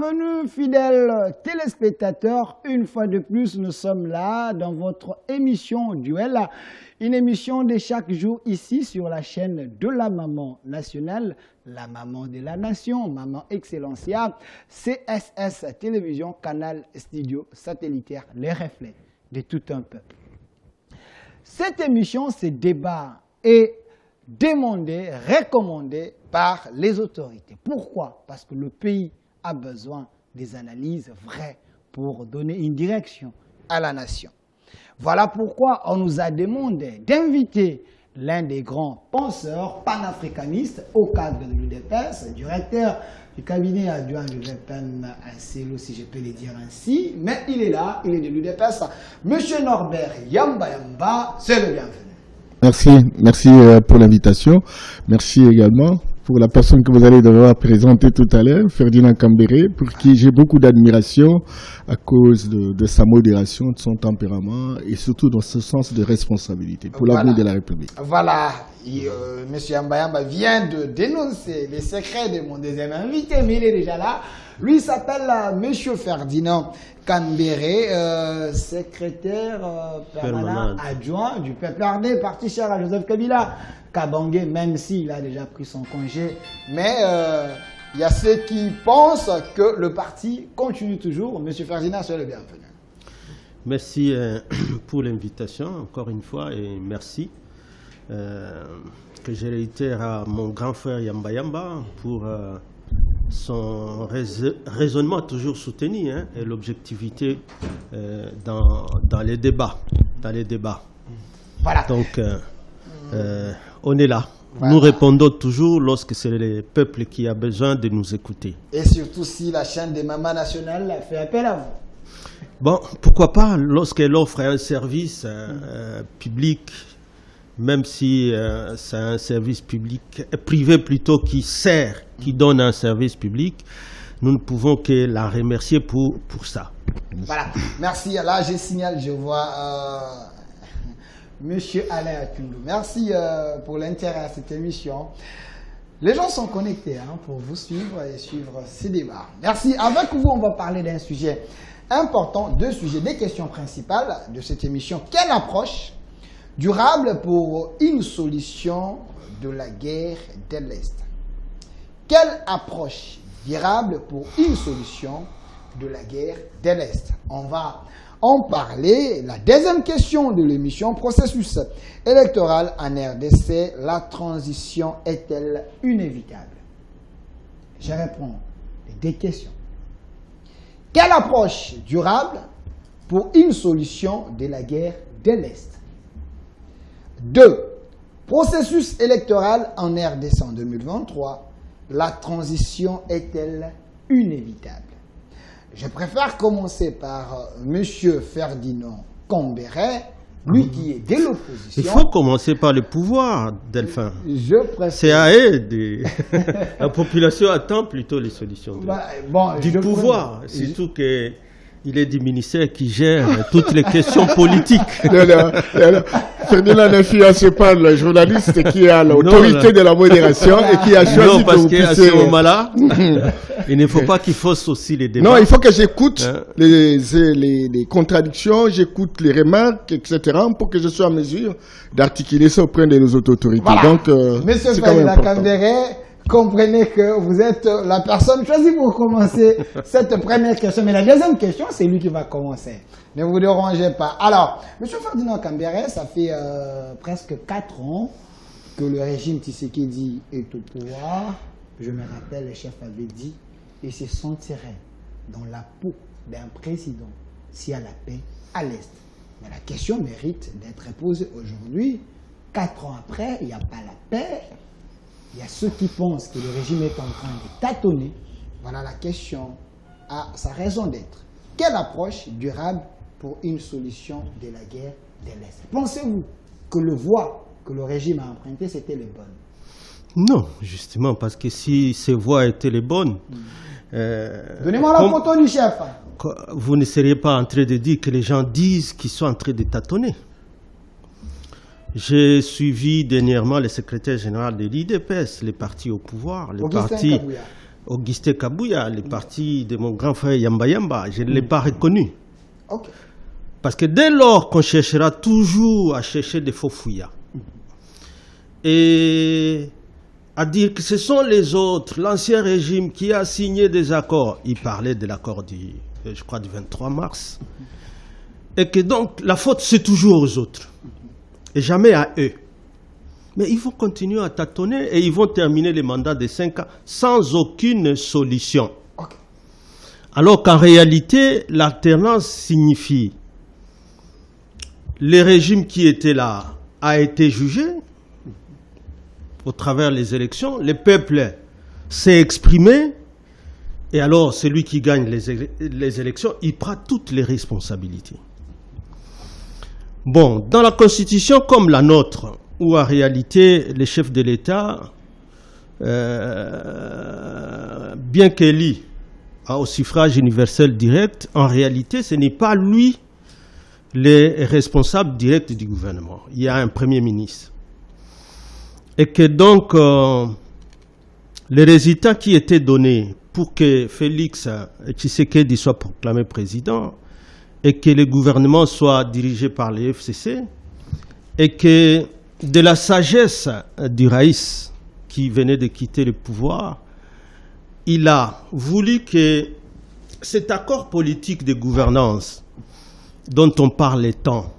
Bienvenue, fidèles téléspectateurs. Une fois de plus, nous sommes là dans votre émission Duel. Une émission de chaque jour ici sur la chaîne de la maman nationale, la maman de la nation, Maman Excellencia, CSS Télévision, Canal Studio Satellitaire, les reflets de tout un peuple. Cette émission, c'est débat et demandé, recommandé par les autorités. Pourquoi? Parce que le pays a besoin des analyses vraies pour donner une direction à la nation. Voilà pourquoi on nous a demandé d'inviter l'un des grands penseurs panafricanistes au cadre de l'UDPS, directeur du cabinet adjoint du VPM à Selo, si je peux le dire ainsi, mais il est là, il est de l'UDPS, M. Norbert Yamba Yamba, c'est le bienvenu. Merci pour l'invitation. Merci également pour la personne que vous allez devoir présenter tout à l'heure, Ferdinand Kambere, pour qui j'ai beaucoup d'admiration à cause de sa modération, de son tempérament et surtout dans ce sens de responsabilité pour l'avenir de la République. Voilà, M. Yamba vient de dénoncer les secrets de mon deuxième invité, mais il est déjà là. Lui s'appelle M. Ferdinand Kambere, secrétaire permanent adjoint du PPRD, parti cher à Joseph Kabila Kabangé, même s'il a déjà pris son congé. Mais il y a ceux qui pensent que le parti continue toujours. M. Ferdinand, soyez le bienvenu. Merci pour l'invitation, encore une fois, et merci que je réitère à mon grand frère Yamba Yamba pour son raisonnement toujours soutenu et l'objectivité dans les débats. Voilà. Donc, on est là. Voilà. Nous répondons toujours lorsque c'est le peuple qui a besoin de nous écouter. Et surtout si la chaîne des mamans nationales fait appel à vous. Bon, pourquoi pas, lorsqu'elle offre un service public, même si c'est un service public, privé plutôt, qui donne un service public, nous ne pouvons que la remercier pour ça. Voilà, merci. Là, je signale, je vois Monsieur Alain Atundou. Merci pour l'intérêt à cette émission. Les gens sont connectés pour vous suivre et suivre ces débats. Merci. Avec vous, on va parler d'un sujet important, deux questions principales de cette émission. Quelle approche durable pour une solution de la guerre de l'Est? Quelle approche durable pour une solution de la guerre de l'Est? On va en parler. La deuxième question de l'émission, processus électoral en RDC, la transition est-elle inévitable? Je réponds les deux questions. Quelle approche durable pour une solution de la guerre de l'Est? 2. Processus électoral en RDC en 2023, la transition est-elle inévitable? Je préfère commencer par M. Ferdinand Kambere, lui qui est de l'opposition. Il faut commencer par le pouvoir, Delphin. Je préfère. C'est à eux. La population attend plutôt les solutions du pouvoir, surtout que il est du ministère qui gère toutes les questions politiques. Ferdinand n'influence pas le journaliste qui a l'autorité de la modération et qui a choisi non, parce qu'à ce moment-là, il ne faut pas qu'il fausse aussi les débats. Non, il faut que j'écoute les contradictions, j'écoute les remarques, etc., pour que je sois en mesure d'articuler ça auprès de nos autorités. Voilà. Donc, Monsieur Ferdinand Kambere, comprenez que vous êtes la personne choisie pour commencer cette première question. Mais la deuxième question, c'est lui qui va commencer. Ne vous dérangez pas. Alors, M. Ferdinand Kambere, ça fait presque 4 ans que le régime Tshisekedi est au pouvoir. Je me rappelle, le chef avait dit, il se sentirait dans la peau d'un président s'il y a la paix à l'Est. Mais la question mérite d'être posée aujourd'hui. 4 ans après, il n'y a pas la paix. Il y a ceux qui pensent que le régime est en train de tâtonner. Voilà, la question a sa raison d'être. Quelle approche durable pour une solution de la guerre de l'Est? Pensez-vous que le voie que le régime a empruntée, c'était les bonnes? Non, justement, parce que si ces voies étaient les bonnes... Donnez-moi la photo du chef. Vous ne seriez pas en train de dire que les gens disent qu'ils sont en train de tâtonner. J'ai suivi dernièrement le secrétaire général de l'IDPS, les partis au pouvoir, Augustin Kabouya, le parti de mon grand frère Yamba Yamba. Je ne l'ai pas reconnu. Ok. Parce que dès lors qu'on cherchera toujours à chercher des faux fouillards et à dire que ce sont les autres, l'ancien régime qui a signé des accords, il parlait de l'accord je crois du 23 mars, et que donc la faute c'est toujours aux autres et jamais à eux. Mais ils vont continuer à tâtonner et ils vont terminer les mandats de 5 ans sans aucune solution. Ok. Alors qu'en réalité, l'alternance signifie le régime qui était là a été jugé au travers des élections, le peuple s'est exprimé, et alors celui qui gagne les élections, il prend toutes les responsabilités. Bon, dans la Constitution comme la nôtre, où en réalité les chefs de l'État, bien qu'élu au suffrage universel direct, en réalité ce n'est pas lui les responsables directs du gouvernement. Il y a un Premier ministre. Et que donc, les résultats qui étaient donnés pour que Félix Tshisekedi soit proclamé président et que le gouvernement soit dirigé par les FCC et que de la sagesse du Raïs qui venait de quitter le pouvoir, il a voulu que cet accord politique de gouvernance dont on parle tant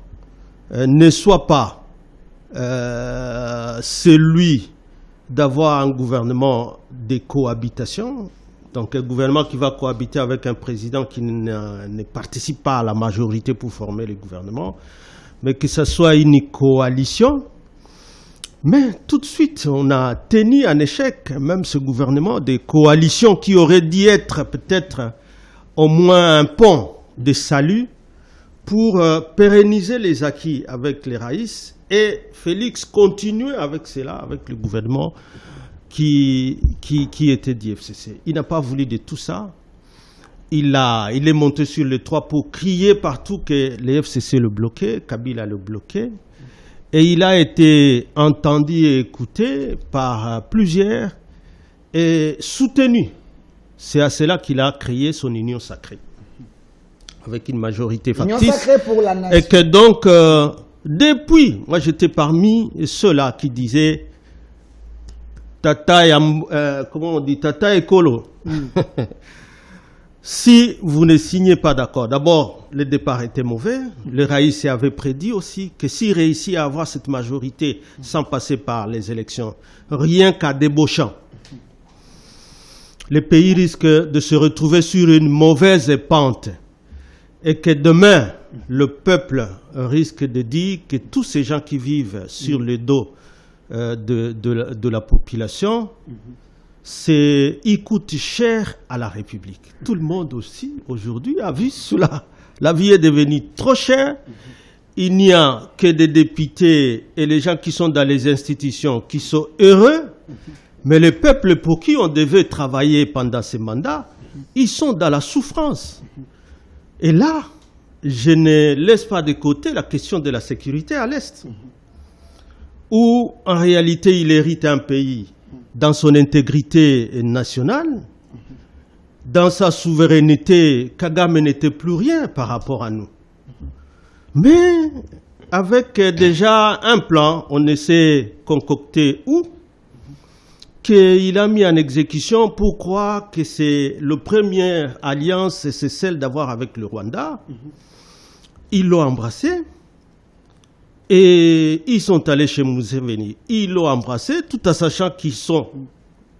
ne soit pas celui d'avoir un gouvernement de cohabitation, donc un gouvernement qui va cohabiter avec un président qui ne participe pas à la majorité pour former le gouvernement, mais que ce soit une coalition. Mais tout de suite, on a tenu en échec même ce gouvernement de coalition qui aurait dû être peut-être au moins un pont de salut pour pérenniser les acquis avec les Raïs, et Félix continuait avec cela, avec le gouvernement qui était du FCC. Il n'a pas voulu de tout ça. Il est monté sur les toits pour crier partout que les FCC le bloquaient, Kabila le bloquait, et il a été entendu et écouté par plusieurs et soutenu. C'est à cela qu'il a créé son union sacrée, avec une majorité factice, Pour la nation. et que donc, depuis, moi j'étais parmi ceux-là qui disaient Tata et Kolo. Si vous ne signez pas d'accord, d'abord, le départ était mauvais. Le Raïs avait prédit aussi que s'il réussit à avoir cette majorité sans passer par les élections, rien qu'à débauchant, le pays risque de se retrouver sur une mauvaise pente. Et que demain, le peuple risque de dire que tous ces gens qui vivent sur le dos de la population, ils coûtent cher à la République. Tout le monde aussi, aujourd'hui, a vu cela. La vie est devenue trop chère. Il n'y a que des députés et les gens qui sont dans les institutions qui sont heureux. Mais le peuple pour qui on devait travailler pendant ces mandats, ils sont dans la souffrance. Et là, je ne laisse pas de côté la question de la sécurité à l'Est, où en réalité il hérite un pays dans son intégrité nationale, dans sa souveraineté. Kagame n'était plus rien par rapport à nous. Mais avec déjà un plan, on essaie concocter qu'il a mis en exécution pour croire que c'est la première alliance, c'est celle d'avoir avec le Rwanda. Ils l'ont embrassé et ils sont allés chez Museveni. Ils l'ont embrassé tout en sachant qu'ils sont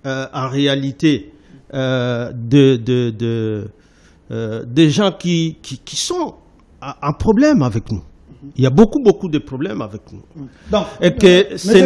en réalité des gens qui sont en problème avec nous. Il y a beaucoup de problèmes avec nous. Donc, M.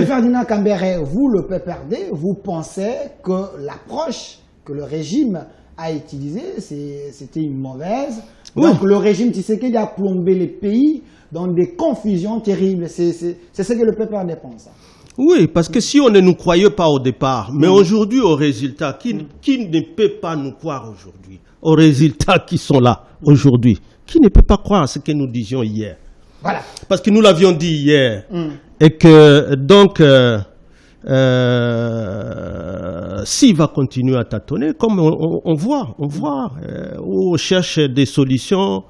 Ferdinand Kambere, vous, le PPRD, vous pensez que l'approche que le régime a utilisée, c'était une mauvaise. Donc, le régime Tshisekedi a plombé les pays dans des confusions terribles. C'est ce que le PPRD pense. Oui, parce que si on ne nous croyait pas au départ, mais aujourd'hui, au résultat, qui ne peut pas nous croire aujourd'hui, aux résultats qui sont là aujourd'hui, qui ne peut pas croire à ce que nous disions hier? Voilà. Parce que nous l'avions dit hier, et que donc s'il va continuer à tâtonner, comme on voit, où on cherche des solutions.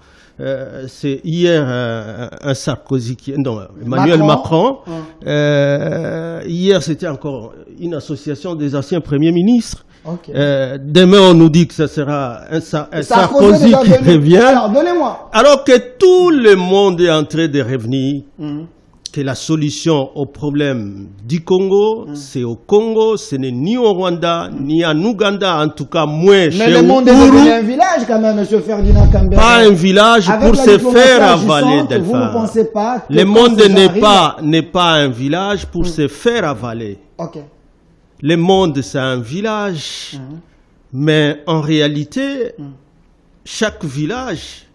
C'est hier un Sarkozy Emmanuel Macron. Hier, c'était encore une association des anciens premiers ministres. Okay. Demain, on nous dit que ce sera un Sarkozy qui revient. Alors, donnez-moi. Alors que tout le monde est en train de revenir. Que la solution au problème du Congo, c'est au Congo, ce n'est ni au Rwanda, ni en Ouganda, en tout cas moins chez nous. Mais le monde est devenu un village quand même, M. Ferdinand Kambere. Pas un village avec pour se faire avaler d'Alpha. Vous ne pensez pas que le monde n'est pas un village pour se faire avaler. Okay. Le monde, c'est un village, mais en réalité, chaque village...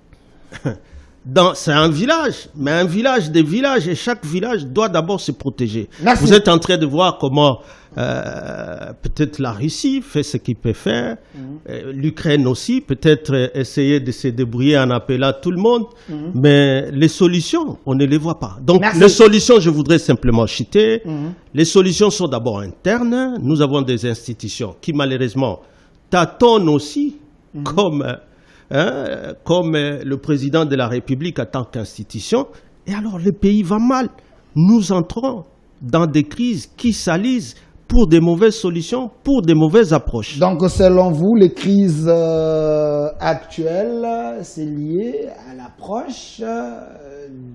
c'est un village, mais un village des villages, et chaque village doit d'abord se protéger. Merci. Vous êtes en train de voir comment peut-être la Russie fait ce qu'il peut faire, l'Ukraine aussi, peut-être essayer de se débrouiller en appelant tout le monde, mais les solutions, on ne les voit pas. Donc les solutions, je voudrais simplement citer, les solutions sont d'abord internes. Nous avons des institutions qui malheureusement tâtonnent aussi, comme le président de la République en tant qu'institution, et alors le pays va mal. Nous entrons dans des crises qui s'alisent pour des mauvaises solutions, pour des mauvaises approches. Donc, selon vous, les crises actuelles, c'est lié à l'approche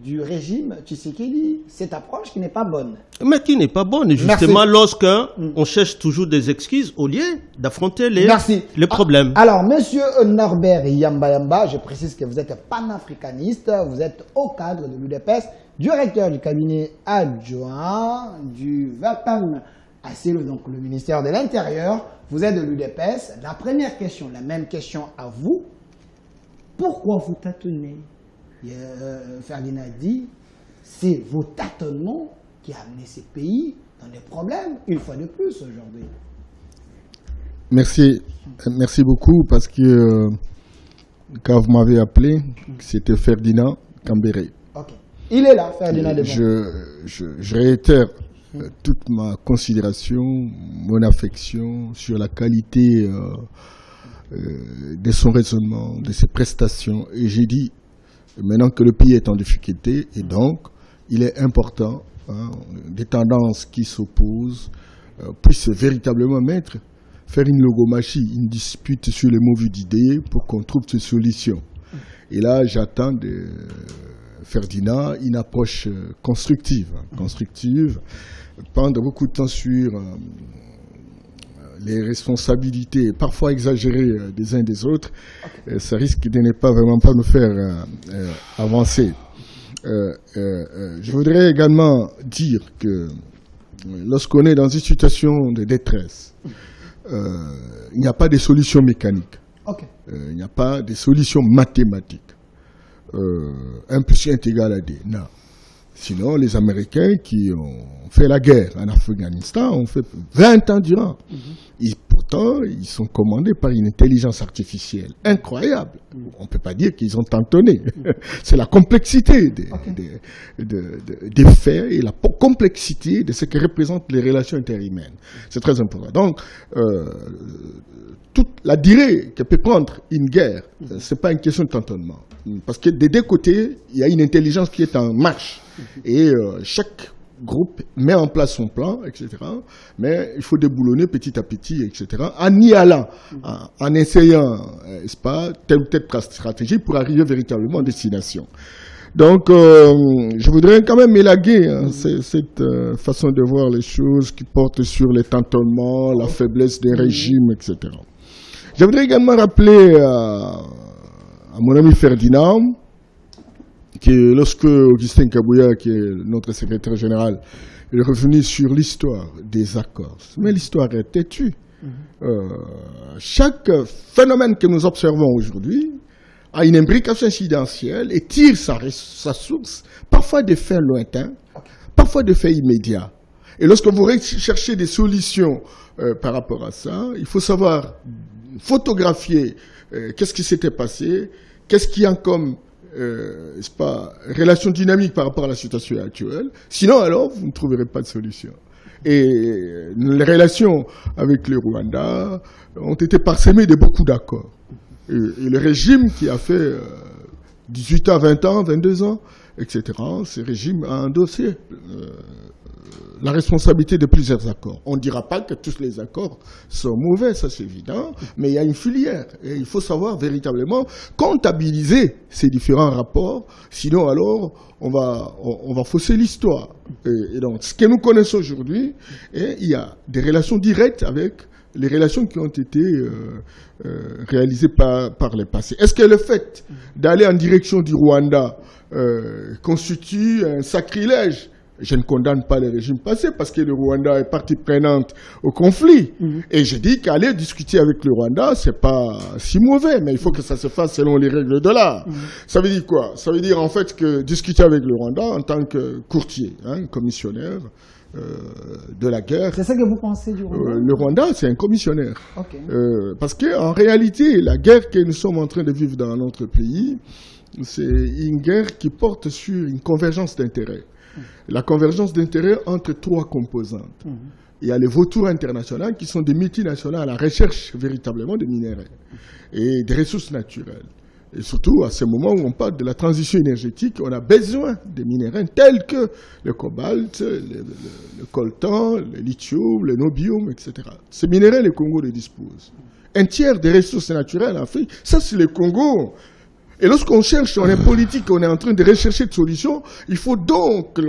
du régime Tshisekedi. Cette approche qui n'est pas bonne. Mais qui n'est pas bonne, justement, lorsqu'on cherche toujours des excuses au lieu d'affronter les problèmes. Alors, monsieur Norbert Yamba, je précise que vous êtes panafricaniste, vous êtes au cadre de l'UDPS, directeur du cabinet adjoint du VAPAM. Assilo, donc le ministère de l'Intérieur, vous êtes de l'UDPS. La première question, la même question à vous. Pourquoi vous tâtonnez? Ferdinand dit, c'est vos tâtonnements qui ont amené ces pays dans des problèmes, une fois de plus aujourd'hui. Merci beaucoup, parce que quand vous m'avez appelé, c'était Ferdinand Kambere. Ok. Il est là, Ferdinand. Je réitère toute ma considération, mon affection sur la qualité de son raisonnement, de ses prestations. Et j'ai dit, maintenant que le pays est en difficulté, et donc il est important, des tendances qui s'opposent puissent véritablement faire une logomachie, une dispute sur les mauvais d'idées pour qu'on trouve ces solutions. Et là, j'attends de Ferdinand une approche constructive, prendre beaucoup de temps sur les responsabilités parfois exagérées des uns des autres. Ça risque de ne pas vraiment nous faire avancer. Je voudrais également dire que lorsqu'on est dans une situation de détresse, il n'y a pas de solution mécanique. Il n'y a pas de solution mathématique. 1 plus 1 est égal à 2. Non. Sinon, les Américains qui ont fait la guerre en Afghanistan ont fait 20 ans durant. Et pourtant, ils sont commandés par une intelligence artificielle incroyable. On ne peut pas dire qu'ils ont tâtonné. C'est la complexité des faits et la complexité de ce que représentent les relations interhumaines. C'est très important. Donc, toute la durée que peut prendre une guerre, ce n'est pas une question de tâtonnement. Parce que des deux côtés, il y a une intelligence qui est en marche. Et chaque groupe met en place son plan, etc. Mais il faut déboulonner petit à petit, etc. En y allant, en essayant, n'est-ce pas, telle ou telle stratégie pour arriver véritablement à destination. Donc, je voudrais quand même élaguer cette façon de voir les choses qui porte sur les tâtonnements, la faiblesse des régimes, etc. Je voudrais également rappeler à mon ami Ferdinand que lorsque Augustin Kabouya, qui est notre secrétaire général, est revenu sur l'histoire des accords, mais l'histoire est têtue. Chaque phénomène que nous observons aujourd'hui a une imbrication incidentielle et tire sa source, parfois des faits lointains, parfois des faits immédiats. Et lorsque vous cherchez des solutions par rapport à ça, il faut savoir photographier qu'est-ce qui s'était passé, qu'est-ce qui a comme n'est-ce pas, relation dynamique par rapport à la situation actuelle. Sinon, alors, vous ne trouverez pas de solution. Et les relations avec le Rwanda ont été parsemées de beaucoup d'accords. Et le régime qui a fait 18 ans, 20 ans, 22 ans, etc., ce régime a endossé la responsabilité de plusieurs accords. On ne dira pas que tous les accords sont mauvais, ça c'est évident, mais il y a une filière. Et il faut savoir véritablement comptabiliser ces différents rapports, sinon alors on va fausser l'histoire. Et donc ce que nous connaissons aujourd'hui, il y a des relations directes avec les relations qui ont été réalisées par le passé. Est-ce que le fait d'aller en direction du Rwanda constitue un sacrilège? Je ne condamne pas les régimes passés parce que le Rwanda est partie prenante au conflit. Et je dis qu'aller discuter avec le Rwanda, c'est pas si mauvais, mais il faut que ça se fasse selon les règles de l'art. Ça veut dire quoi? Ça veut dire en fait que discuter avec le Rwanda en tant que courtier, commissionnaire de la guerre. C'est ça que vous pensez du Rwanda? Le Rwanda, c'est un commissionnaire. Okay. Parce qu'en réalité, la guerre que nous sommes en train de vivre dans notre pays, c'est une guerre qui porte sur une convergence d'intérêts. La convergence d'intérêts entre trois composantes. Il y a les vautours internationaux qui sont des multinationales à la recherche véritablement de minerais et des ressources naturelles. Et surtout, à ce moment où on parle de la transition énergétique, on a besoin de minéraux tels que le cobalt, le coltan, le lithium, le nobium, etc. Ces minéraux, le Congo les dispose. Un tiers des ressources naturelles en Afrique, ça c'est le Congo. Et lorsqu'on cherche, on est politique, on est en train de rechercher des solutions, il faut donc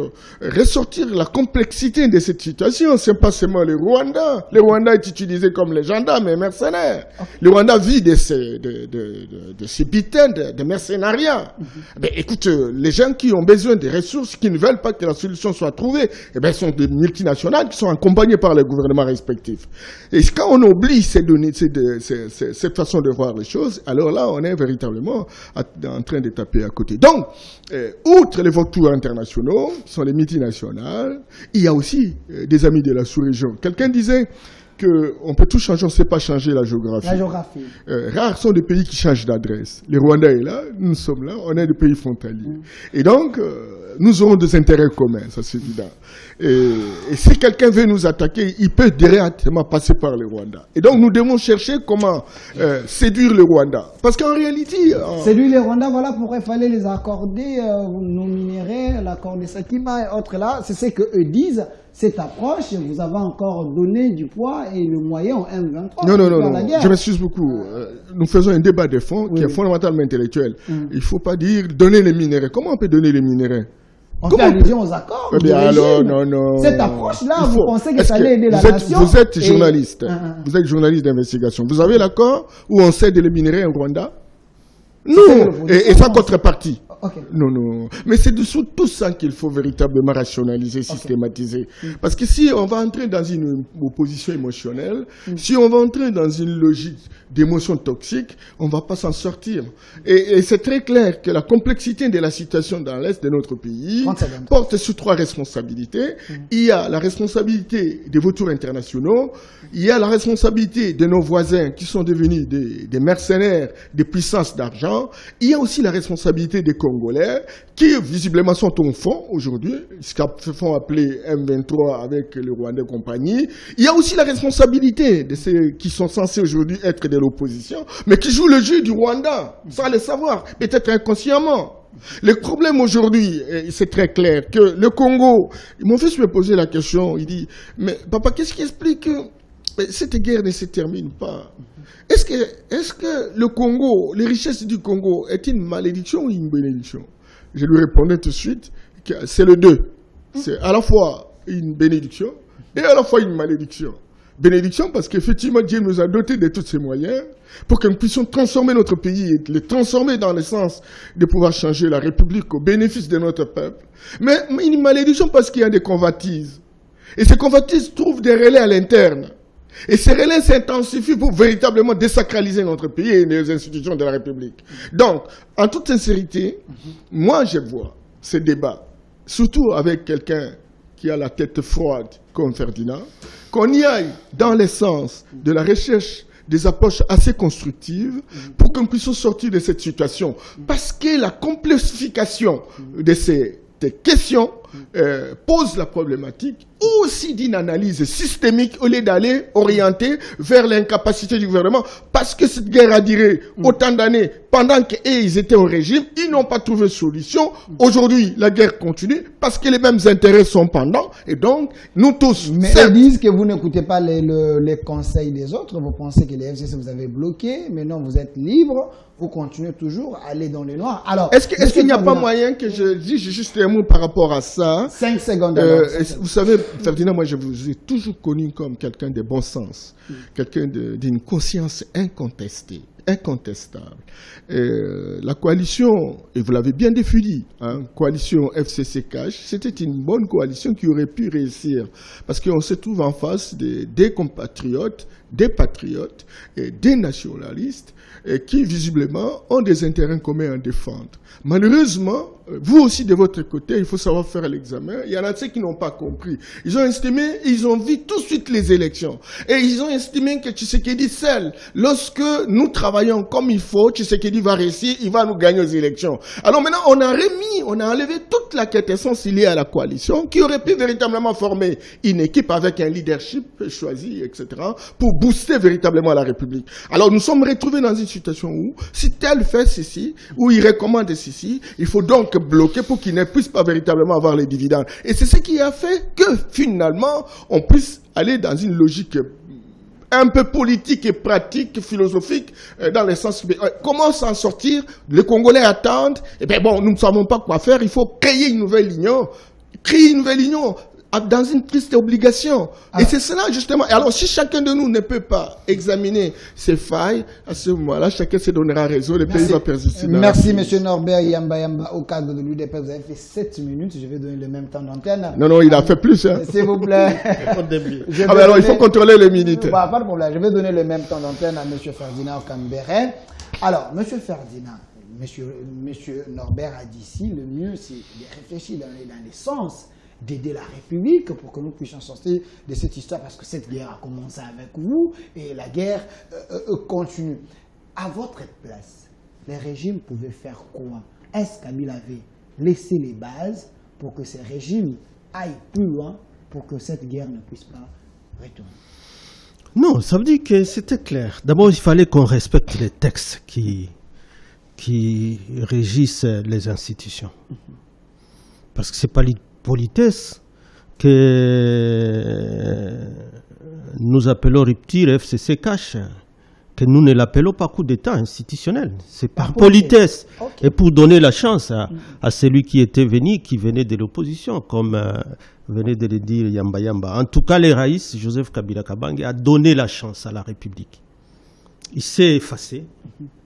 ressortir la complexité de cette situation. C'est pas seulement le Rwanda. Le Rwanda est utilisé comme les gendarmes et mercenaires. Le Rwanda vit de ces putains de mercenariats. Ben, écoute, les gens qui ont besoin des ressources, qui ne veulent pas que la solution soit trouvée, eh ben, sont des multinationales qui sont accompagnées par les gouvernements respectifs. Et quand on oublie cette façon de voir les choses, alors là, on est véritablement en train de taper à côté. Donc, outre les vautours internationaux, qui sont les multinationales, il y a aussi des amis de la sous-région. Quelqu'un disait qu'on peut tout changer, on ne sait pas changer la géographie. La géographie. Rares sont les pays qui changent d'adresse. Le Rwanda est là, nous sommes là, on est des pays frontaliers. Et donc, nous aurons des intérêts communs, ça c'est évident. Et si quelqu'un veut nous attaquer, il peut directement passer par le Rwanda. Et donc, nous devons chercher comment séduire le Rwanda. Parce qu'en réalité... Séduire le Rwanda, voilà pourquoi il fallait les accorder, nos minéraux, l'accord de Sakima et autres là. C'est ce qu'eux disent. Cette approche, vous avez encore donné du poids et le moyen au M23. Non, je m'excuse beaucoup. Nous faisons un débat de fond qui est fondamentalement intellectuel. Il ne faut pas dire donner les minéraux. Comment on peut donner les minéraux? On fait allusion aux accords. Alors, non. Cette approche-là, vous pensez que ça allait aider la nation? Vous êtes journaliste. Vous êtes journaliste d'investigation. Vous avez l'accord où on cède les minéraux au Rwanda? Non. Et sa contrepartie? Okay. Non. Mais c'est dessous tout ça qu'il faut véritablement rationaliser, systématiser. Parce que si on va entrer dans une opposition émotionnelle, si on va entrer dans une logique d'émotions toxiques, on ne va pas s'en sortir. Et c'est très clair que la complexité de la situation dans l'Est de notre pays porte sur trois responsabilités. Il y a la responsabilité des vautours internationaux, il y a la responsabilité de nos voisins qui sont devenus des mercenaires, des puissances d'argent, il y a aussi la responsabilité des Congolais qui visiblement sont au fond aujourd'hui, ce qu'ils font appeler M23 avec le Rwanda et compagnie. Il y a aussi la responsabilité de ceux qui sont censés aujourd'hui être de l'opposition, mais qui jouent le jeu du Rwanda, sans le savoir, peut-être inconsciemment. Le problème aujourd'hui, c'est très clair, que le Congo, mon fils me posait la question, il dit, mais papa, qu'est-ce qui explique que cette guerre ne se termine pas? Est-ce que le Congo, les richesses du Congo, est une malédiction ou une bénédiction? Je lui répondais tout de suite que c'est le deux. C'est à la fois une bénédiction et à la fois une malédiction. Bénédiction parce qu'effectivement Dieu nous a dotés de tous ces moyens pour que nous puissions transformer notre pays et les transformer dans le sens de pouvoir changer la République au bénéfice de notre peuple. Mais une malédiction parce qu'il y a des convoitises. Et ces convoitises trouvent des relais à l'interne. Et ces relais s'intensifient pour véritablement désacraliser notre pays et les institutions de la République. Donc, en toute sincérité, moi je vois ce débat, surtout avec quelqu'un qui a la tête froide comme Ferdinand, qu'on y aille dans le sens de la recherche des approches assez constructives pour que nous puissions sortir de cette situation. Parce que la complexification de ces questions pose la problématique, ou aussi d'une analyse systémique au lieu d'aller orienter vers l'incapacité du gouvernement, parce que cette guerre a duré autant d'années, pendant qu'ils étaient au régime, ils n'ont pas trouvé de solution. Aujourd'hui, la guerre continue, parce que les mêmes intérêts sont pendants, et donc, nous tous... Mais ils disent que vous n'écoutez pas les conseils des autres, vous pensez que les FCC vous avez bloqué, mais non, vous êtes libre, vous continuez toujours à aller dans les noirs. Alors, est-ce qu'il n'y a pas moyen que je dise juste un mot par rapport à ça? 5 secondes. Vous savez, Ferdinand, moi je vous ai toujours connu comme quelqu'un de bon sens, quelqu'un d'une conscience incontestée, incontestable. La coalition, et vous l'avez bien défini, coalition FCC-CAJ, c'était une bonne coalition qui aurait pu réussir, parce qu'on se trouve en face des compatriotes, des patriotes et des nationalistes qui visiblement ont des intérêts communs à défendre. Malheureusement, vous aussi de votre côté, il faut savoir faire l'examen. Il y en a ceux qui n'ont pas compris. Ils ont estimé, ils ont vu tout de suite les élections. Et ils ont estimé que Tshisekedi seul, lorsque nous travaillons comme il faut, Tshisekedi va réussir, il va nous gagner aux élections. Alors maintenant, on a enlevé toute la quintessence liée à la coalition qui aurait pu véritablement former une équipe avec un leadership choisi, etc., pour booster véritablement la République. Alors nous sommes retrouvés dans une situation où, si tel fait ceci, où il recommande ceci, il faut donc bloquer pour qu'il ne puisse pas véritablement avoir les dividendes. Et c'est ce qui a fait que finalement, on puisse aller dans une logique un peu politique et pratique, philosophique, dans le sens... Comment s'en sortir? Les Congolais attendent. Et bien bon, nous ne savons pas quoi faire. Il faut créer une nouvelle union. Créer une nouvelle union dans une triste obligation. Et c'est cela, justement. Et alors, si chacun de nous ne peut pas examiner ses failles, à ce moment-là, chacun se donnera raison, le pays va persister. Merci, M. Norbert Yamba. Au cadre de l'UDP, vous avez fait 7 minutes. Je vais donner le même temps d'antenne. Non, il a fait plus. Hein. S'il vous plaît. Alors, il faut contrôler les minutes. Pas de problème. Je vais donner le même temps d'antenne à M. Ferdinand Cambéré. Alors, M. Ferdinand, M. Norbert a dit ici, le mieux, c'est de réfléchir dans les sens d'aider la République pour que nous puissions sortir de cette histoire, parce que cette guerre a commencé avec vous et la guerre continue. À votre place, les régimes pouvaient faire quoi? Est-ce qu'Abil avait laissé les bases pour que ces régimes aillent plus loin, pour que cette guerre ne puisse pas retourner? Non, ça veut dire que c'était clair. D'abord, il fallait qu'on respecte les textes qui régissent les institutions. Parce que ce n'est pas politesse que nous appelons rupture FCC cash, que nous ne l'appelons pas coup d'État institutionnel. C'est par politesse. Okay. Et pour donner la chance à celui qui était venu, qui venait de l'opposition, comme venait de le dire Yamba Yamba. En tout cas, les Raïs, Joseph Kabila Kabange, a donné la chance à la République. Il s'est effacé,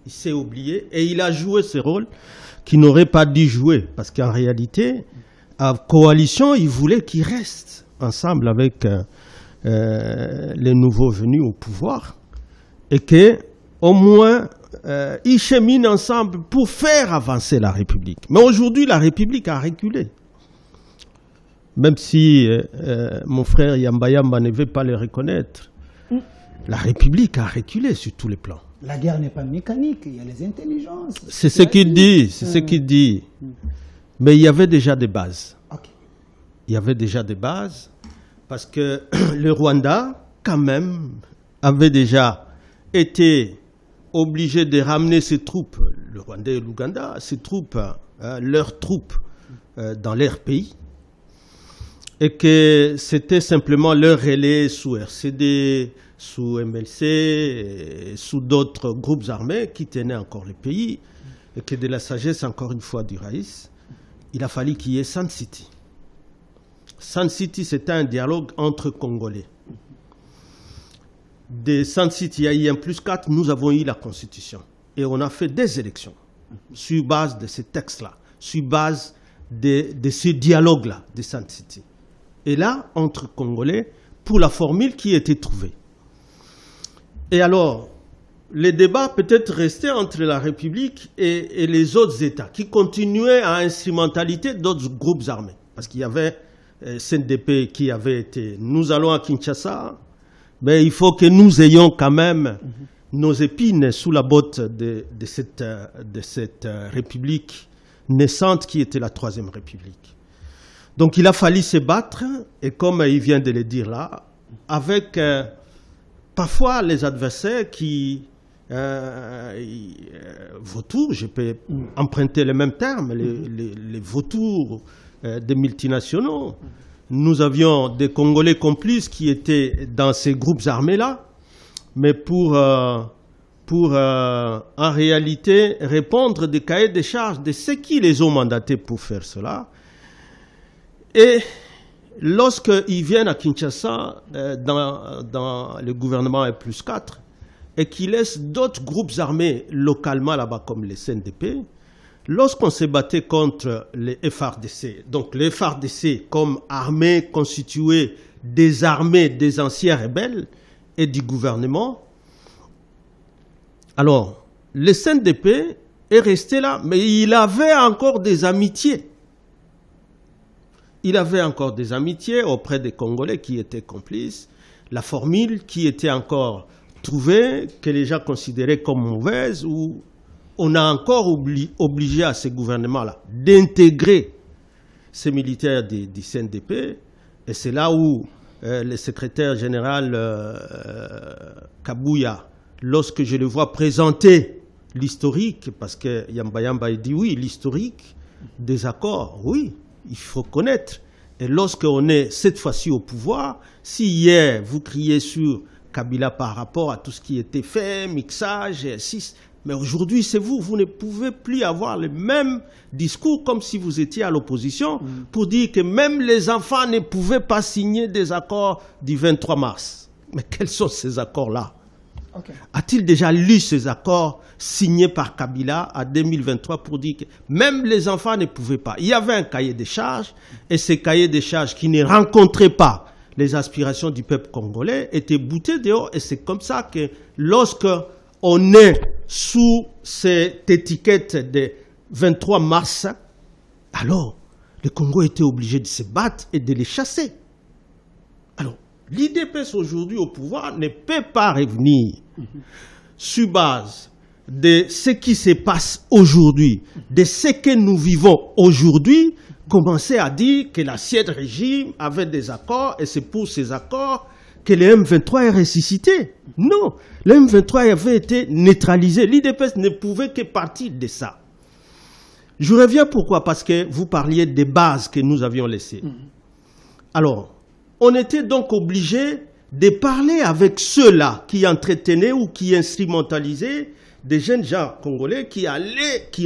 il s'est oublié, et il a joué ce rôle qu'il n'aurait pas dû jouer. Parce qu'en réalité, à coalition, il voulait qu'ils restent ensemble avec les nouveaux venus au pouvoir et qu'au moins ils cheminent ensemble pour faire avancer la République. Mais aujourd'hui, la République a reculé. Même si mon frère Yamba Yamba ne veut pas le reconnaître, la République a reculé sur tous les plans. La guerre n'est pas mécanique, il y a les intelligences. C'est ce qu'il dit, c'est ce qu'il dit. Mais il y avait déjà des bases. Okay. Il y avait déjà des bases parce que le Rwanda, quand même, avait déjà été obligé de ramener ses troupes, le Rwanda et l'Ouganda, ses troupes, leurs troupes dans leur pays. Et que c'était simplement leur relais sous RCD, sous MLC, et sous d'autres groupes armés qui tenaient encore le pays. Et que de la sagesse, encore une fois, du Raïs, il a fallu qu'il y ait Sun City. Sun City, c'était un dialogue entre Congolais. De Sun City à I1+4, nous avons eu la Constitution. Et on a fait des élections sur base de ces textes-là, sur base de ce dialogue-là de Sun City. Et là, entre Congolais, pour la formule qui était trouvée. Et alors, les débats peut-être restaient entre la République et les autres États, qui continuaient à instrumentaliser d'autres groupes armés. Parce qu'il y avait CNDP qui avait été... Nous allons à Kinshasa, mais il faut que nous ayons quand même nos épines sous la botte de cette République naissante qui était la Troisième République. Donc il a fallu se battre, et comme il vient de le dire là, avec parfois les adversaires qui, vautours, je peux emprunter le même terme, les vautours des multinationaux. Nous avions des Congolais complices qui étaient dans ces groupes armés-là, mais pour en réalité répondre des cahiers de charges de ceux qui les ont mandatés pour faire cela. Et lorsqu'ils viennent à Kinshasa, dans le gouvernement R+4, et qu'ils laissent d'autres groupes armés localement là-bas, comme les CNDP, lorsqu'on s'est battu contre les FARDC, donc les FARDC comme armée constituée des armées des anciens rebelles et du gouvernement, alors le CNDP est resté là, mais il avait encore des amitiés. Il avait encore des amitiés auprès des Congolais qui étaient complices. La formule qui était encore trouvée, que les gens considéraient comme mauvaise, ou on a encore obligé à ces gouvernements-là d'intégrer ces militaires du CNDP. Et c'est là où le secrétaire général Kabouya, lorsque je le vois présenter l'historique, parce que Yamba Yamba il dit oui, l'historique des accords, oui, il faut connaître. Et lorsqu'on est cette fois-ci au pouvoir, si hier vous criez sur Kabila par rapport à tout ce qui était fait, mixage, et ainsi, mais aujourd'hui c'est vous ne pouvez plus avoir le même discours comme si vous étiez à l'opposition pour dire que même les enfants ne pouvaient pas signer des accords du 23 mars. Mais quels sont ces accords-là? Okay. A-t-il déjà lu ces accords signés par Kabila en 2023 pour dire que même les enfants ne pouvaient pas? Il y avait un cahier de charges, et ces cahiers de charges qui ne rencontraient pas les aspirations du peuple congolais étaient boutés dehors. Et c'est comme ça que lorsque on est sous cette étiquette de 23 mars, alors le Congo était obligé de se battre et de les chasser. Alors, l'IDPS aujourd'hui au pouvoir ne peut pas revenir sur base de ce qui se passe aujourd'hui, de ce que nous vivons aujourd'hui, commencer à dire que l'ancien régime avait des accords et c'est pour ces accords que le M23 est ressuscité. Non, le M23 avait été neutralisé. L'IDPS ne pouvait que partir de ça. Je reviens pourquoi? Parce que vous parliez des bases que nous avions laissées. Alors, on était donc obligé de parler avec ceux-là qui entretenaient ou qui instrumentalisaient des jeunes gens congolais qui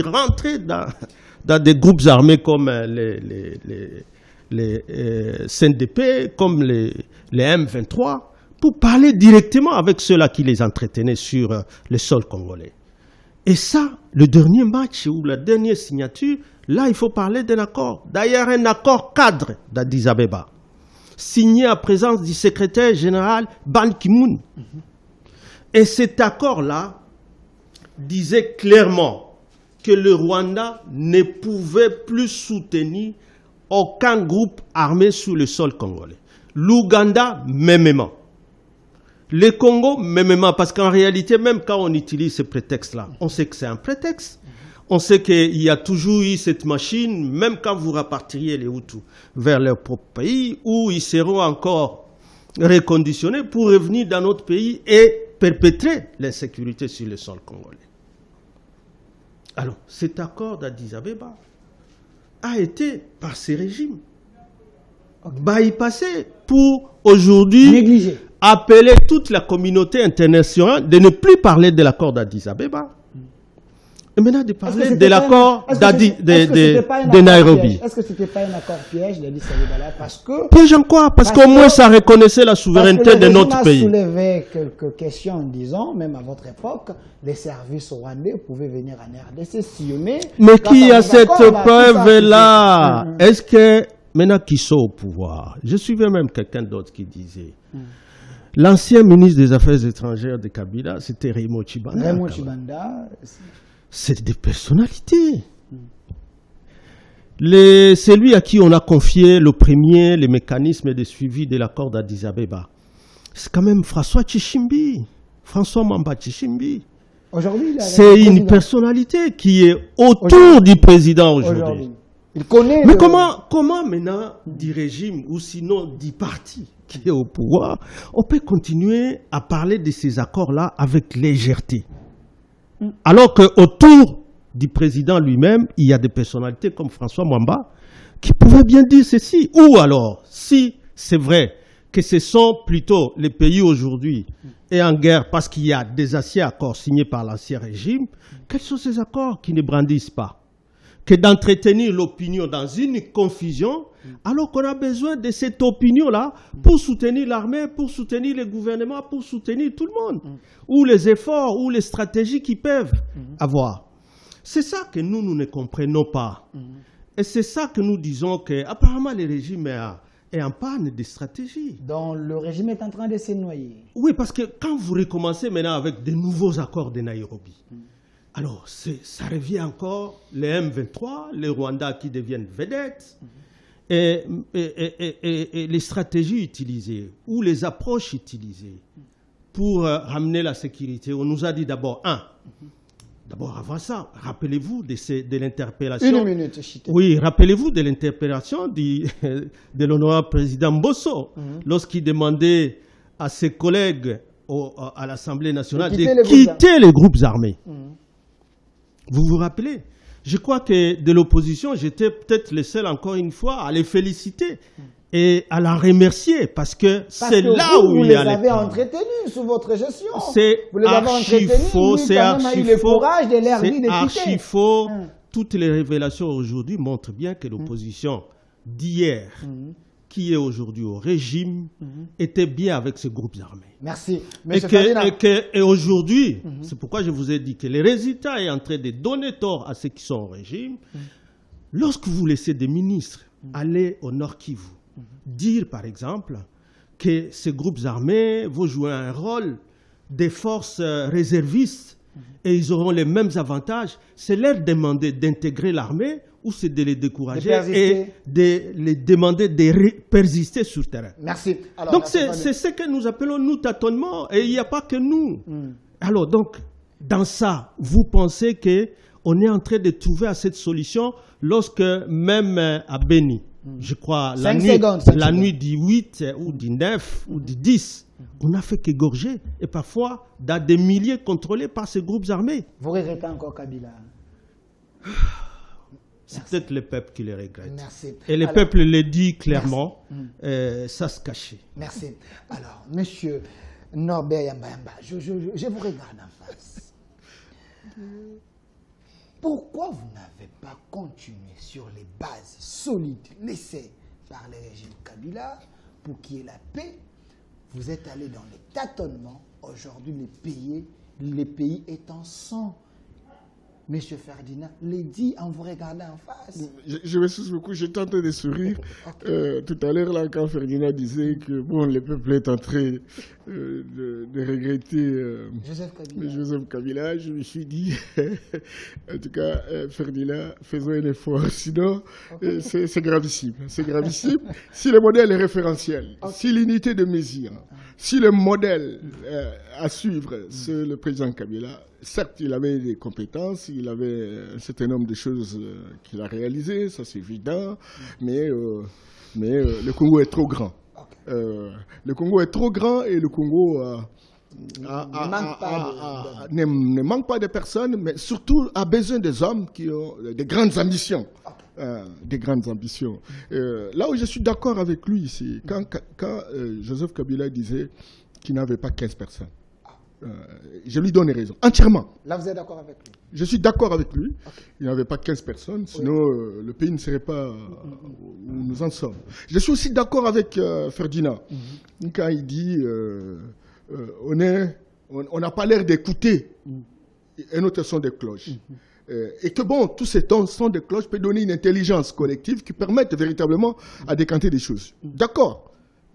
rentraient dans des groupes armés comme les CNDP, comme les M23, pour parler directement avec ceux-là qui les entretenaient sur le sol congolais. Et ça, le dernier match ou la dernière signature, là, il faut parler d'un accord. D'ailleurs, un accord cadre d'Addis Abeba, signé en présence du secrétaire général Ban Ki-moon. Et cet accord-là disait clairement que le Rwanda ne pouvait plus soutenir aucun groupe armé sur le sol congolais. L'Ouganda, mêmement. Le Congo, mêmement, parce qu'en réalité, même quand on utilise ce prétexte-là, on sait que c'est un prétexte. On sait qu'il y a toujours eu cette machine, même quand vous repartiriez les Hutus vers leur propre pays, où ils seront encore reconditionnés pour revenir dans notre pays et perpétrer l'insécurité sur le sol congolais. Alors, cet accord d'Addis Abeba a été, par ces régimes, bypassé pour aujourd'hui négligé. Appeler toute la communauté internationale de ne plus parler de l'accord d'Addis Abeba. Et maintenant de parler de l'accord de Nairobi. Est-ce que ce n'était pas un accord piège d'Addis Abeba parce que... Piège en quoi? Parce qu'au moins ça reconnaissait la souveraineté de notre pays. On a soulevé quelques questions en disant, même à votre époque, les services rwandais pouvaient venir en RDC sillonner. Mais qui a cette preuve-là? Est-ce que, maintenant qu'ils sont au pouvoir, je suivais même quelqu'un d'autre qui disait... L'ancien ministre des Affaires étrangères de Kabila, c'était Raymond Tshibanda. Raymond Tshibanda. C'est des personnalités. C'est lui à qui on a confié les mécanismes de suivi de l'accord d'Addis Abeba. C'est quand même François Mamba Tshishimbi. Aujourd'hui, c'est une personnalité qui est autour du président aujourd'hui. Il connaît. Mais comment maintenant du régime ou sinon du parti qui est au pouvoir, on peut continuer à parler de ces accords-là avec légèreté? Alors qu'autour du président lui-même, il y a des personnalités comme François Mwamba qui pouvaient bien dire ceci. Ou alors, si c'est vrai que ce sont plutôt les pays aujourd'hui et en guerre parce qu'il y a des anciens accords signés par l'ancien régime, quels sont ces accords qui ne brandissent pas? Que d'entretenir l'opinion dans une confusion, alors qu'on a besoin de cette opinion-là pour soutenir l'armée, pour soutenir le gouvernement, pour soutenir tout le monde, ou les efforts, ou les stratégies qu'ils peuvent avoir. C'est ça que nous ne comprenons pas. Et c'est ça que nous disons qu'apparemment le régime est en panne de stratégie. Donc le régime est en train de se noyer. Oui, parce que quand vous recommencez maintenant avec de nouveaux accords de Nairobi, alors ça revient encore, les M23, les Rwandais qui deviennent vedettes, et les stratégies utilisées, ou les approches utilisées pour ramener la sécurité. On nous a dit d'abord, d'abord avant ça, rappelez-vous de l'interpellation. 1 minute, Chité. Oui, rappelez-vous de l'interpellation de l'honorable président Bosso, lorsqu'il demandait à ses collègues à l'Assemblée nationale de quitter les groupes armés. Vous vous rappelez? Je crois que de l'opposition, j'étais peut-être le seul, encore une fois, à les féliciter et à la remercier parce que c'est là où il y a les... Vous les avez entretenus sous votre gestion. C'est archi faux, c'est archi faux. C'est archi faux. Toutes les révélations aujourd'hui montrent bien que l'opposition d'hier, qui est aujourd'hui au régime, était bien avec ces groupes armés. Merci. Et aujourd'hui, c'est pourquoi je vous ai dit que les résultats est en train de donner tort à ceux qui sont au régime. Lorsque vous laissez des ministres aller au Nord Kivu, dire par exemple que ces groupes armés vont jouer un rôle des forces réservistes et ils auront les mêmes avantages, c'est leur demander d'intégrer l'armée ou c'est de les décourager et de les demander de persister sur le terrain. Merci. Alors, donc c'est ce que nous appelons nous tâtonnement et il n'y a pas que nous. Alors donc, dans ça, vous pensez qu'on est en train de trouver à cette solution lorsque même à Beni, je crois, la nuit du 8 ou du 9 ou du 10, on n'a fait qu'égorger et parfois dans des milliers contrôlés par ces groupes armés. Vous regrettez encore Kabila? C'est peut-être le peuple qui les regrette. Merci. Et le peuple le dit clairement, ça se cachait. Merci. Alors, monsieur Norbert Yamba, je vous regarde en face. Pourquoi vous n'avez pas continué sur les bases solides laissées par le régime Kabila pour qu'il y ait la paix? Vous êtes allé dans les tâtonnements. Aujourd'hui, les pays étant sans. Monsieur Ferdinand l'a dit en vous regardant en face. Je m'excuse beaucoup, j'étais en train de sourire. Tout à l'heure, là, quand Ferdinand disait que bon, le peuple est en train de regretter Joseph Kabila, je me suis dit, en tout cas, Ferdinand, faisons un effort. Sinon, c'est gravissime. C'est gravissime. Si le modèle est référentiel, si l'unité de mesure, si le modèle à suivre, c'est le président Kabila. Certes, il avait des compétences, il avait un certain nombre de choses qu'il a réalisées, ça c'est évident, mais le Congo est trop grand. Le Congo est trop grand et le Congo ne manque pas de personnes, mais surtout a besoin des hommes qui ont des grandes ambitions. Des grandes ambitions. Là où je suis d'accord avec lui, c'est quand Joseph Kabila disait qu'il n'avait pas 15 personnes. Je lui donne raison, entièrement. Là, vous êtes d'accord avec lui? Je suis d'accord avec lui. Il n'avait pas 15 personnes, sinon le pays ne serait pas où nous en sommes. Je suis aussi d'accord avec Ferdinand, quand il dit on n'a pas l'air d'écouter un autre son de cloche. Et que bon, tous ces sons de cloche peuvent donner une intelligence collective qui permette véritablement à décanter des choses. D'accord.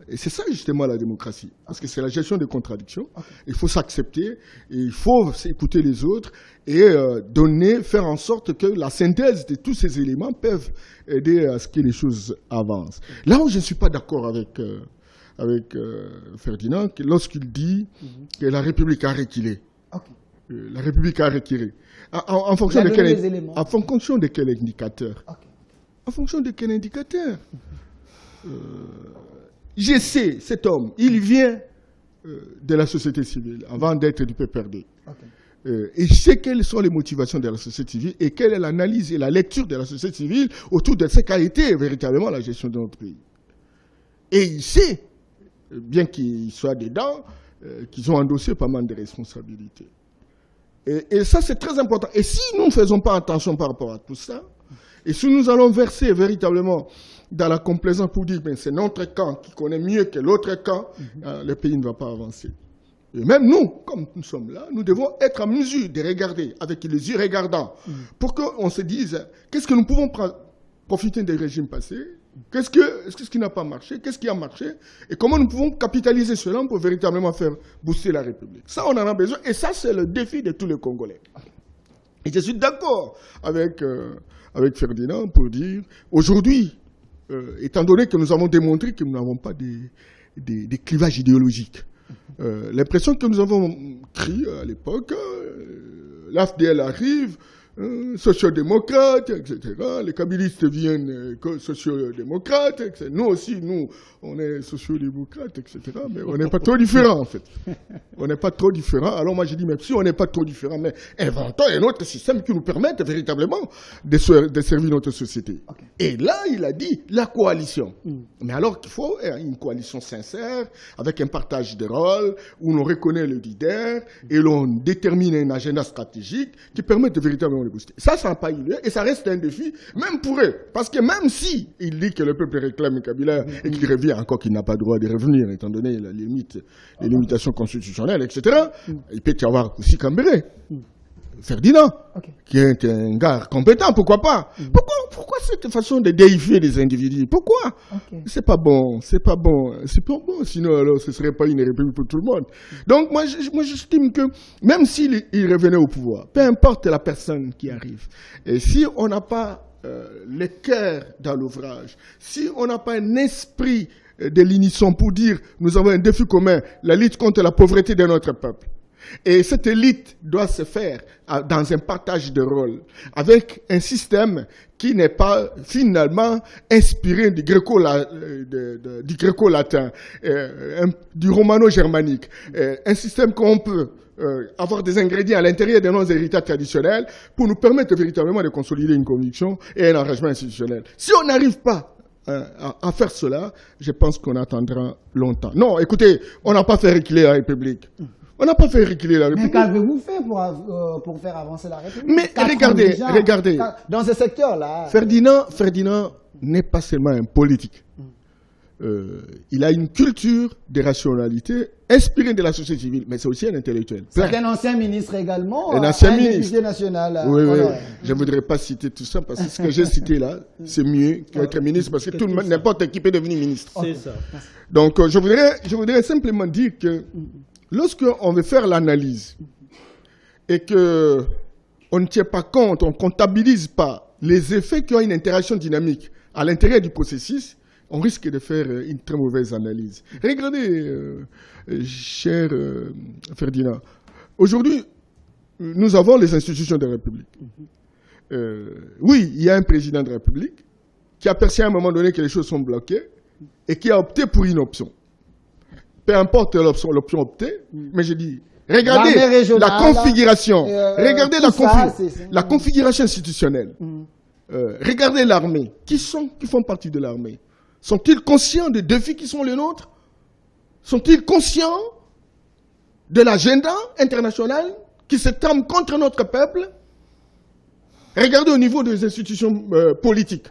Et c'est ça justement la démocratie, parce que c'est la gestion des contradictions. Il faut s'accepter, et il faut écouter les autres et faire en sorte que la synthèse de tous ces éléments peuvent aider à ce que les choses avancent. Là où je ne suis pas d'accord avec Ferdinand, lorsqu'il dit que la République a reculé. La République a reculé. En fonction de quel indicateur? En fonction de quel indicateur? Je sais, cet homme, il vient de la société civile avant d'être du PPRD. Et je sais quelles sont les motivations de la société civile et quelle est l'analyse et la lecture de la société civile autour de ce qu'a été véritablement la gestion de notre pays. Et il sait, bien qu'il soit dedans, qu'ils ont endossé pas mal de responsabilités. Et ça, c'est très important. Et si nous ne faisons pas attention par rapport à tout ça, et si nous allons verser véritablement dans la complaisance pour dire que c'est notre camp qui connaît mieux que l'autre camp, le pays ne va pas avancer. Et même nous, comme nous sommes là, nous devons être en mesure de regarder avec les yeux regardants pour qu'on se dise qu'est-ce que nous pouvons profiter des régimes passés, qu'est-ce qui n'a pas marché, qu'est-ce qui a marché, et comment nous pouvons capitaliser cela pour véritablement faire booster la République. Ça, on en a besoin, et ça, c'est le défi de tous les Congolais. Et je suis d'accord avec Ferdinand pour dire, aujourd'hui, étant donné que nous avons démontré que nous n'avons pas des clivages idéologiques, l'impression que nous avons créée à l'époque, l'AFDL arrive, sociodémocrates, etc. Les kabylistes viennent sociodémocrates, etc. Nous aussi, on est sociodémocrates, etc. Mais on n'est pas trop différents, en fait. On n'est pas trop différents. Alors moi, j'ai dit, même si on n'est pas trop différents, mais inventons un autre système qui nous permette véritablement de servir notre société. Okay. Et là, il a dit la coalition. Mais alors qu'il faut une coalition sincère, avec un partage de rôles, où l'on reconnaît le leader, et l'on détermine un agenda stratégique qui permette de véritablement les booster. Ça n'a pas eu lieu, et ça reste un défi, même pour eux. Parce que même si il dit que le peuple réclame Kabila, et qu'il revient encore qu'il n'a pas le droit de revenir, étant donné les limitations constitutionnelles, etc., il peut y avoir aussi Kambéré. Ferdinand, qui est un gars compétent, pourquoi pas? Pourquoi cette façon de déifier les individus? Pourquoi? C'est pas bon, sinon alors ce serait pas une république pour tout le monde. Donc moi j'estime que même s'il revenait au pouvoir, peu importe la personne qui arrive, et si on n'a pas le cœur dans l'ouvrage, si on n'a pas un esprit de l'unisson pour dire nous avons un défi commun, la lutte contre la pauvreté de notre peuple, et cette élite doit se faire dans un partage de rôles, avec un système qui n'est pas finalement inspiré du gréco-latin, du romano-germanique, un système qu'on peut avoir des ingrédients à l'intérieur de nos héritages traditionnels pour nous permettre véritablement de consolider une conviction et un engagement institutionnel. Si on n'arrive pas à faire cela, je pense qu'on attendra longtemps. Non, écoutez, on n'a pas fait reculer la République. On n'a pas fait reculer la République. Mais qu'avez-vous fait pour faire avancer la République? Mais regardez. Dans ce secteur-là. Ferdinand n'est pas seulement un politique. Il a une culture de rationalité inspirée de la société civile, mais c'est aussi un intellectuel. C'est un ancien ministre également. Un ancien ministre. Député national. Oui. Je ne voudrais pas citer tout ça parce que ce que j'ai cité là, c'est mieux qu'être ministre parce que n'importe qui peut devenir ministre. C'est ça. Donc je voudrais simplement dire que lorsqu'on veut faire l'analyse et qu'on ne tient pas compte, on ne comptabilise pas les effets qui ont une interaction dynamique à l'intérieur du processus, on risque de faire une très mauvaise analyse. Regardez, cher Ferdinand, aujourd'hui, nous avons les institutions de la République. Oui, il y a un président de la République qui a perçu à un moment donné que les choses sont bloquées et qui a opté pour une option. Peu importe l'option optée, mais je dis, regardez la configuration, regardez la configuration institutionnelle. Regardez l'armée. Qui font partie de l'armée? Sont-ils conscients des défis qui sont les nôtres? Sont-ils conscients de l'agenda international qui se trame contre notre peuple? Regardez au niveau des institutions politiques,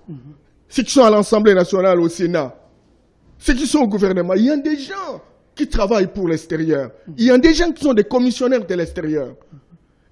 ceux qui sont à l'Assemblée nationale, au Sénat, ceux qui sont au gouvernement. Il y a des gens qui travaillent pour l'extérieur. Il y a des gens qui sont des commissionnaires de l'extérieur.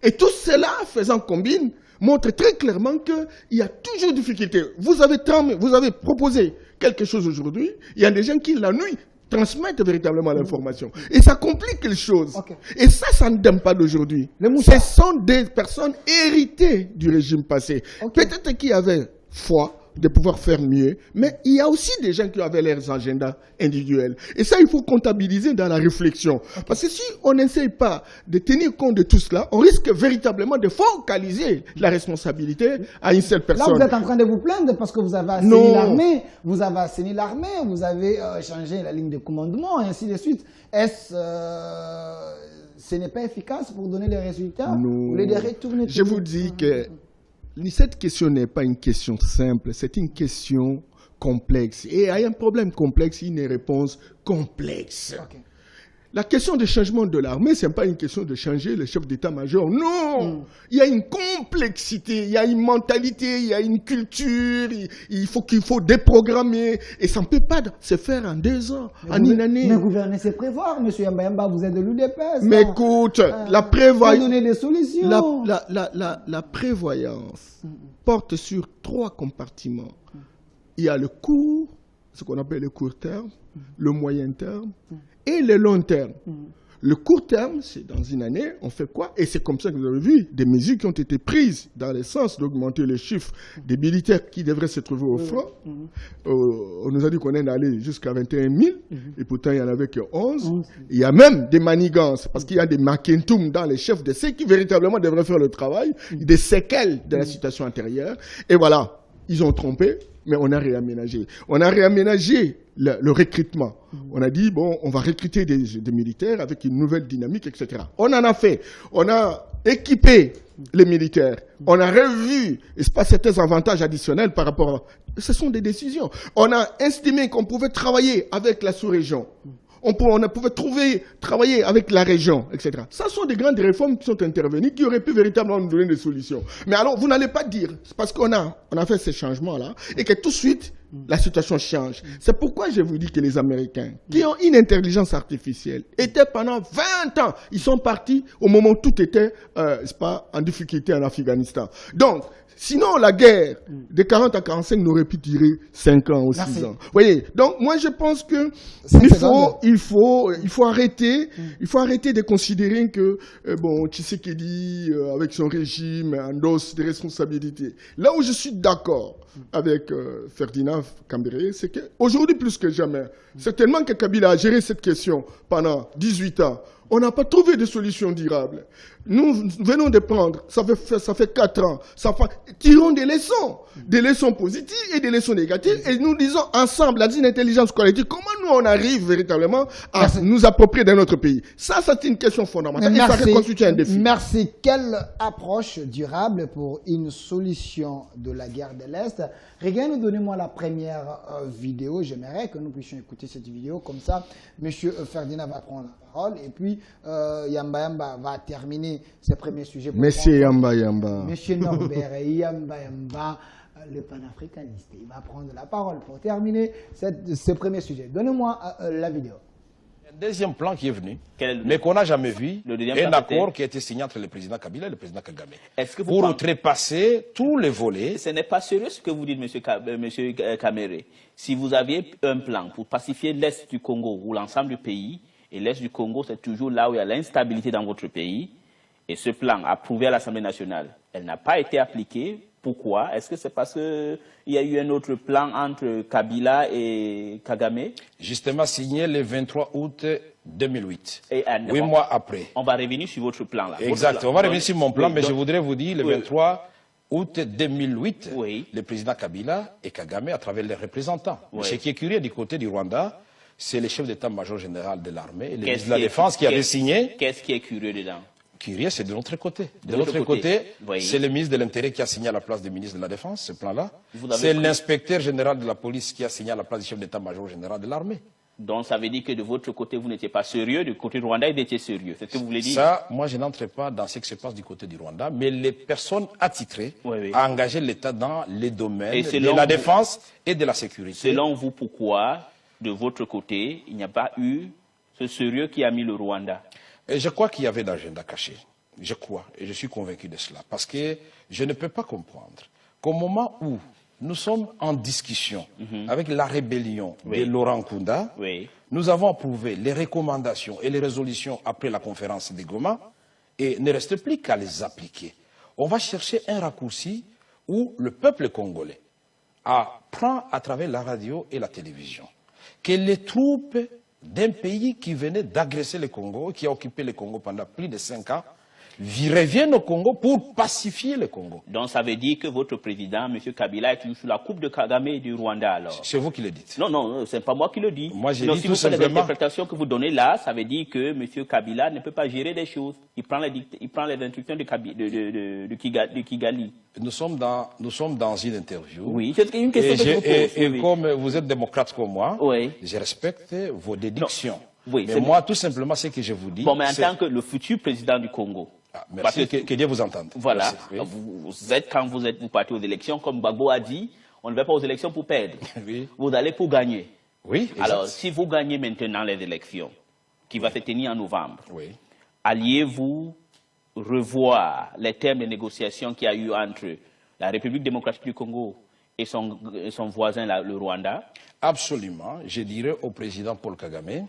Et tout cela, faisant combine, montre très clairement qu'il y a toujours difficulté. Vous avez proposé quelque chose aujourd'hui, il y a des gens qui, la nuit, transmettent véritablement l'information. Et ça complique les choses. Et ça ne donne pas d'aujourd'hui. Ce sont des personnes héritées du régime passé. Peut-être qui avaient foi, de pouvoir faire mieux, mais il y a aussi des gens qui avaient leurs agendas individuels. Et ça, il faut comptabiliser dans la réflexion. Parce que si on n'essaye pas de tenir compte de tout cela, on risque véritablement de focaliser la responsabilité à une seule personne. Là, vous êtes en train de vous plaindre parce que vous avez assaini l'armée, vous avez changé la ligne de commandement, et ainsi de suite. Est-ce ce n'est pas efficace pour donner les résultats? Vous voulez les retourner? Je vous dis que cette question n'est pas une question simple, c'est une question complexe. Et à un problème complexe, il y a une réponse complexe. Okay. La question du changement de l'armée, ce n'est pas une question de changer le chef d'état-major. Non! Il y a une complexité, il y a une mentalité, il y a une culture, qu'il faut déprogrammer. Et ça ne peut pas se faire en 2 ans, en une année. Mais gouverner, c'est prévoir, M. Yamba, vous êtes de l'UDPS. Mais écoute, la prévoyance... donner des solutions. La prévoyance porte sur 3 compartiments. Il y a le court, ce qu'on appelle le court terme, le moyen terme, et le long terme. Le court terme, c'est dans une année, on fait quoi? Et c'est comme ça que vous avez vu des mesures qui ont été prises dans le sens d'augmenter les chiffres des militaires qui devraient se trouver au front. On nous a dit qu'on est allé jusqu'à 21 000, et pourtant il n'y en avait que 11. Il y a même des manigances, parce qu'il y a des maquintum dans les chefs de ceux qui véritablement devraient faire le travail, des séquelles de la situation antérieure. Et voilà, ils ont trompé. Mais on a réaménagé. On a réaménagé le recrutement. On a dit, bon, on va recruter des militaires avec une nouvelle dynamique, etc. On en a fait. On a équipé les militaires. On a revu certains avantages additionnels par rapport à... Ce sont des décisions. On a estimé qu'on pouvait travailler avec la sous-région. On pouvait travailler avec la région, etc. Ça sont des grandes réformes qui sont intervenues, qui auraient pu véritablement nous donner des solutions. Mais alors, vous n'allez pas dire, c'est parce qu'on a fait ces changements-là, et que tout de suite, la situation change. C'est pourquoi je vous dis que les Américains, qui ont une intelligence artificielle, étaient pendant 20 ans, ils sont partis au moment où tout était, en difficulté en Afghanistan. Donc, sinon, la guerre de 40 à 45 n'aurait pu durer 5 ans ou 6 ans. Vous voyez? Donc, moi, je pense que il faut arrêter de considérer que, Tshisekedi, avec son régime, endosse des responsabilités. Là où je suis d'accord avec Ferdinand Kambere, c'est qu'aujourd'hui, plus que jamais, certainement que Kabila a géré cette question pendant 18 ans. On n'a pas trouvé de solution durable. Nous venons de prendre, ça fait 4 ans, tirons des leçons positives et des leçons négatives, et nous disons ensemble, dans une intelligence collective, comment nous on arrive véritablement à nous approprier de notre pays. Ça, c'est une question fondamentale. Et ça constitue un défi. Merci. Quelle approche durable pour une solution de la guerre de l'Est? Regarde, donnez-moi la première vidéo. J'aimerais que nous puissions écouter cette vidéo. Comme ça, M. Ferdinand va prendre la parole. Et puis, Yamba Yamba va terminer ses premiers sujets. Monsieur Yamba Yamba. Monsieur Norbert Yamba Yamba, le panafricaniste. Il va prendre la parole pour terminer ce premier sujet. Donnez-moi la vidéo. Un deuxième plan qui est venu, mais qu'on n'a jamais vu, un accord qui a été signé entre le président Kabila et le président Kagame. Pour outrepasser tous les volets. Ce n'est pas sérieux ce que vous dites, monsieur Kamere. Si vous aviez un plan pour pacifier l'Est du Congo ou l'ensemble du pays, et l'Est du Congo, c'est toujours là où il y a l'instabilité dans votre pays, et ce plan approuvé à l'Assemblée nationale, elle n'a pas été appliquée. Pourquoi? Est-ce que c'est parce qu'il y a eu un autre plan entre Kabila et Kagame? Justement signé le 23 août 2008, et 8 mois après. On va revenir sur votre plan là. Exact, on va revenir sur mon plan, mais je voudrais vous dire, le 23 août 2008, le président Kabila et Kagame, à travers les représentants. Ce qui est curieux du côté du Rwanda, c'est le chef d'état-major général de l'armée et le ministre de la Défense qui avait signé. Qu'est-ce qui est curieux dedans? Curieux, c'est de l'autre côté. De l'autre côté, c'est le ministre de l'Intérieur qui a signé à la place du ministre de la Défense, ce plan-là. C'est l'inspecteur général de la police qui a signé à la place du chef d'état-major général de l'armée. Donc ça veut dire que de votre côté, vous n'étiez pas sérieux, du côté rwandais, vous étiez sérieux. C'est ce que vous voulez dire? Ça, moi, je n'entre pas dans ce qui se passe du côté du Rwanda, mais les personnes attitrées à engager l'État dans les domaines de la défense et de la sécurité. Selon vous, pourquoi, de votre côté, il n'y a pas eu ce sérieux qui a mis le Rwanda? Et je crois qu'il y avait d'agenda caché. Je crois, et je suis convaincu de cela. Parce que je ne peux pas comprendre qu'au moment où nous sommes en discussion avec la rébellion de Laurent Nkunda, nous avons approuvé les recommandations et les résolutions après la conférence de Goma, et il ne reste plus qu'à les appliquer. On va chercher un raccourci où le peuple congolais apprend à travers la radio et la télévision que les troupes d'un pays qui venait d'agresser le Congo, qui a occupé le Congo pendant plus de 5 ans, reviennent au Congo pour pacifier le Congo. Donc ça veut dire que votre président, M. Kabila, est toujours sous la coupe de Kagame et du Rwanda alors? C'est vous qui le dites. Non, non, c'est pas moi qui le dis. Moi, j'ai donc, dit si tout vous faites les simplement... interprétations que vous donnez là, ça veut dire que M. Kabila ne peut pas gérer des choses. Il prend les instructions de Kigali. Nous sommes dans une interview. Oui, c'est une question que je vous pose. Et comme vous êtes démocrate comme moi, oui, je respecte vos déductions. Oui, mais moi, tout simplement, ce que je vous dis... Bon, mais en tant que le futur président du Congo... Ah, merci, que Dieu vous entende. Voilà, merci, oui. quand vous partez aux élections, comme Gbagbo a dit, on ne va pas aux élections pour perdre. Oui. Vous allez pour gagner. Oui, exact. Alors, si vous gagnez maintenant les élections, qui va se tenir en novembre, oui, alliez-vous revoir les termes de négociation qu'il y a eu entre la République démocratique du Congo et son voisin, le Rwanda? Absolument. Je dirais au président Paul Kagame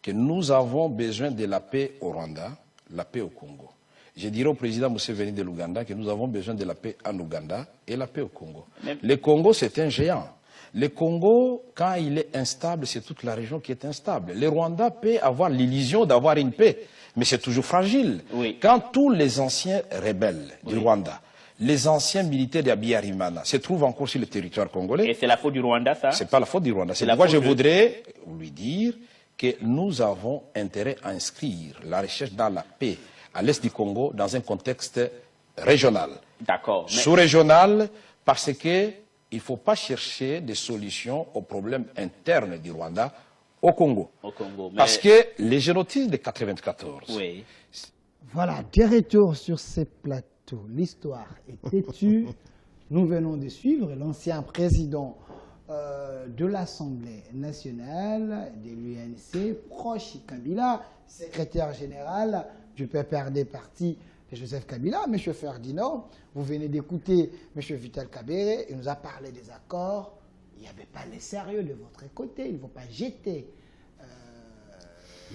que nous avons besoin de la paix au Rwanda, la paix au Congo. Je dirais au président Museveni de l'Ouganda que nous avons besoin de la paix en Ouganda et la paix au Congo. Le Congo, c'est un géant. Le Congo, quand il est instable, c'est toute la région qui est instable. Le Rwanda peut avoir l'illusion d'avoir une paix, mais c'est toujours fragile. Oui. Quand tous les anciens rebelles du Rwanda, les anciens militaires d'Abiyarimana se trouvent encore sur le territoire congolais... Et c'est la faute du Rwanda, ça? C'est pas la faute du Rwanda. C'est pourquoi je voudrais lui dire que nous avons intérêt à inscrire la recherche dans la paix à l'est du Congo dans un contexte régional. D'accord. Sous-régional, parce qu'il ne faut pas chercher des solutions aux problèmes internes du Rwanda au Congo. Parce que les génotypes de 94... Oui. Voilà, de retour sur ces plateaux. L'histoire est têtue. Nous venons de suivre l'ancien président de l'Assemblée nationale, de l'UNC, proche Kabila, secrétaire général du PPRD parti de Joseph Kabila, M. Ferdinand. Vous venez d'écouter M. Vital Kamerhe, il nous a parlé des accords. Il n'y avait pas le sérieux de votre côté, il ne faut pas jeter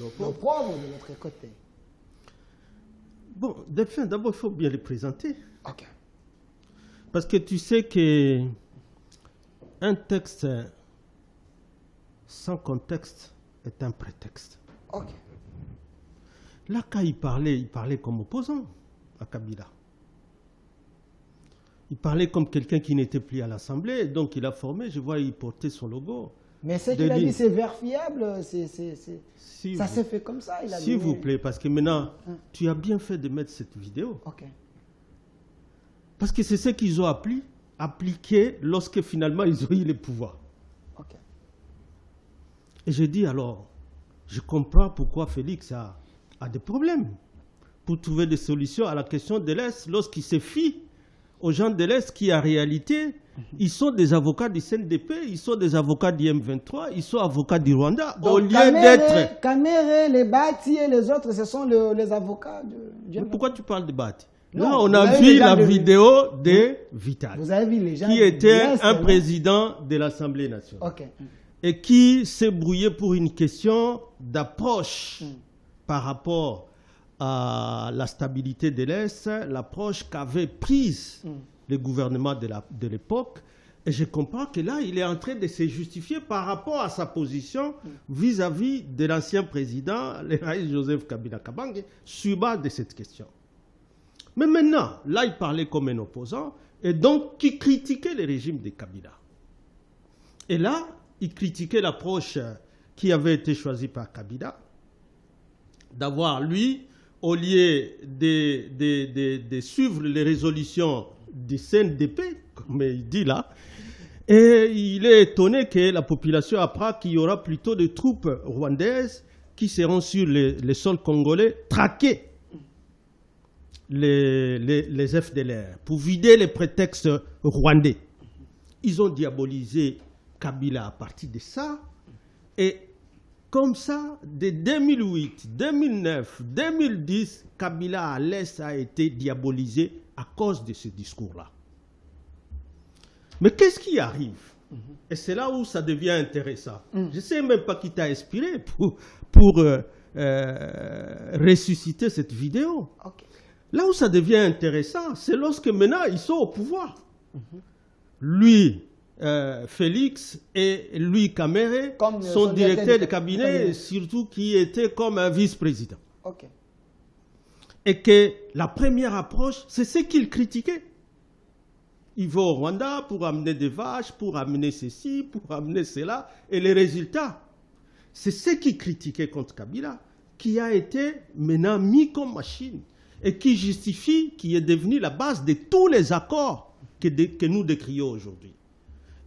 l'opprobre de votre côté. Bon, Delphin, d'abord, il faut bien les présenter. Ok. Parce que tu sais que un texte sans contexte est un prétexte. Ok. Là, quand il parlait comme opposant à Kabila. Il parlait comme quelqu'un qui n'était plus à l'Assemblée, donc il a formé, je vois, il portait son logo. Mais ce qu'il a dit, c'est vérifiable, ça s'est fait comme ça. S'il vous plaît, parce que maintenant, tu as bien fait de mettre cette vidéo. Ok. Parce que c'est ce qu'ils ont appliqué lorsque finalement ils ont eu le pouvoir. Ok. Et je dis alors, je comprends pourquoi Félix a des problèmes pour trouver des solutions à la question de l'Est lorsqu'il se fie aux gens de l'Est qui, en réalité, ils sont des avocats du CNDP, ils sont des avocats du M23, ils sont avocats du Rwanda. Donc, au lieu d'être... Kamerhe, les Bati et les autres, ce sont les avocats du M23. Pourquoi tu parles de Bati? Non, là, on a vu la vidéo de Vital, vous avez vu les gens qui était un président de l'Assemblée nationale. Ok. Et qui s'est brouillé pour une question d'approche par rapport à la stabilité de l'Est, l'approche qu'avait prise le gouvernement de l'époque. Et je comprends que là, il est en train de se justifier par rapport à sa position vis-à-vis de l'ancien président, le Joseph Kabila Kabange, sur base de cette question. Mais maintenant, là, il parlait comme un opposant, et donc qui critiquait le régime de Kabila. Et là, il critiquait l'approche qui avait été choisie par Kabila, d'avoir, lui, au lieu de suivre les résolutions du CNDP, comme il dit là, et il est étonné que la population apprend qu'il y aura plutôt de troupes rwandaises qui seront sur les sols congolais traquer les FDLR pour vider les prétextes rwandais. Ils ont diabolisé Kabila à partir de ça, et comme ça, de 2008, 2009, 2010, Kabila à l'Est a été diabolisé à cause de ce discours-là. Mais qu'est-ce qui arrive? Et c'est là où ça devient intéressant. Je ne sais même pas qui t'a inspiré pour ressusciter cette vidéo. Okay. Là où ça devient intéressant, c'est lorsque maintenant ils sont au pouvoir. Lui, Félix et Louis Caméré, Comme son directeur de cabinet, surtout qui était comme un vice-président. Ok. Et que la première approche, c'est ce qu'il critiquait. Il va au Rwanda pour amener des vaches, pour amener ceci, pour amener cela. Et les résultats, c'est ce qu'il critiquait contre Kabila, qui a été maintenant mis comme machine et qui justifie, qui est devenu la base de tous les accords que nous décrions aujourd'hui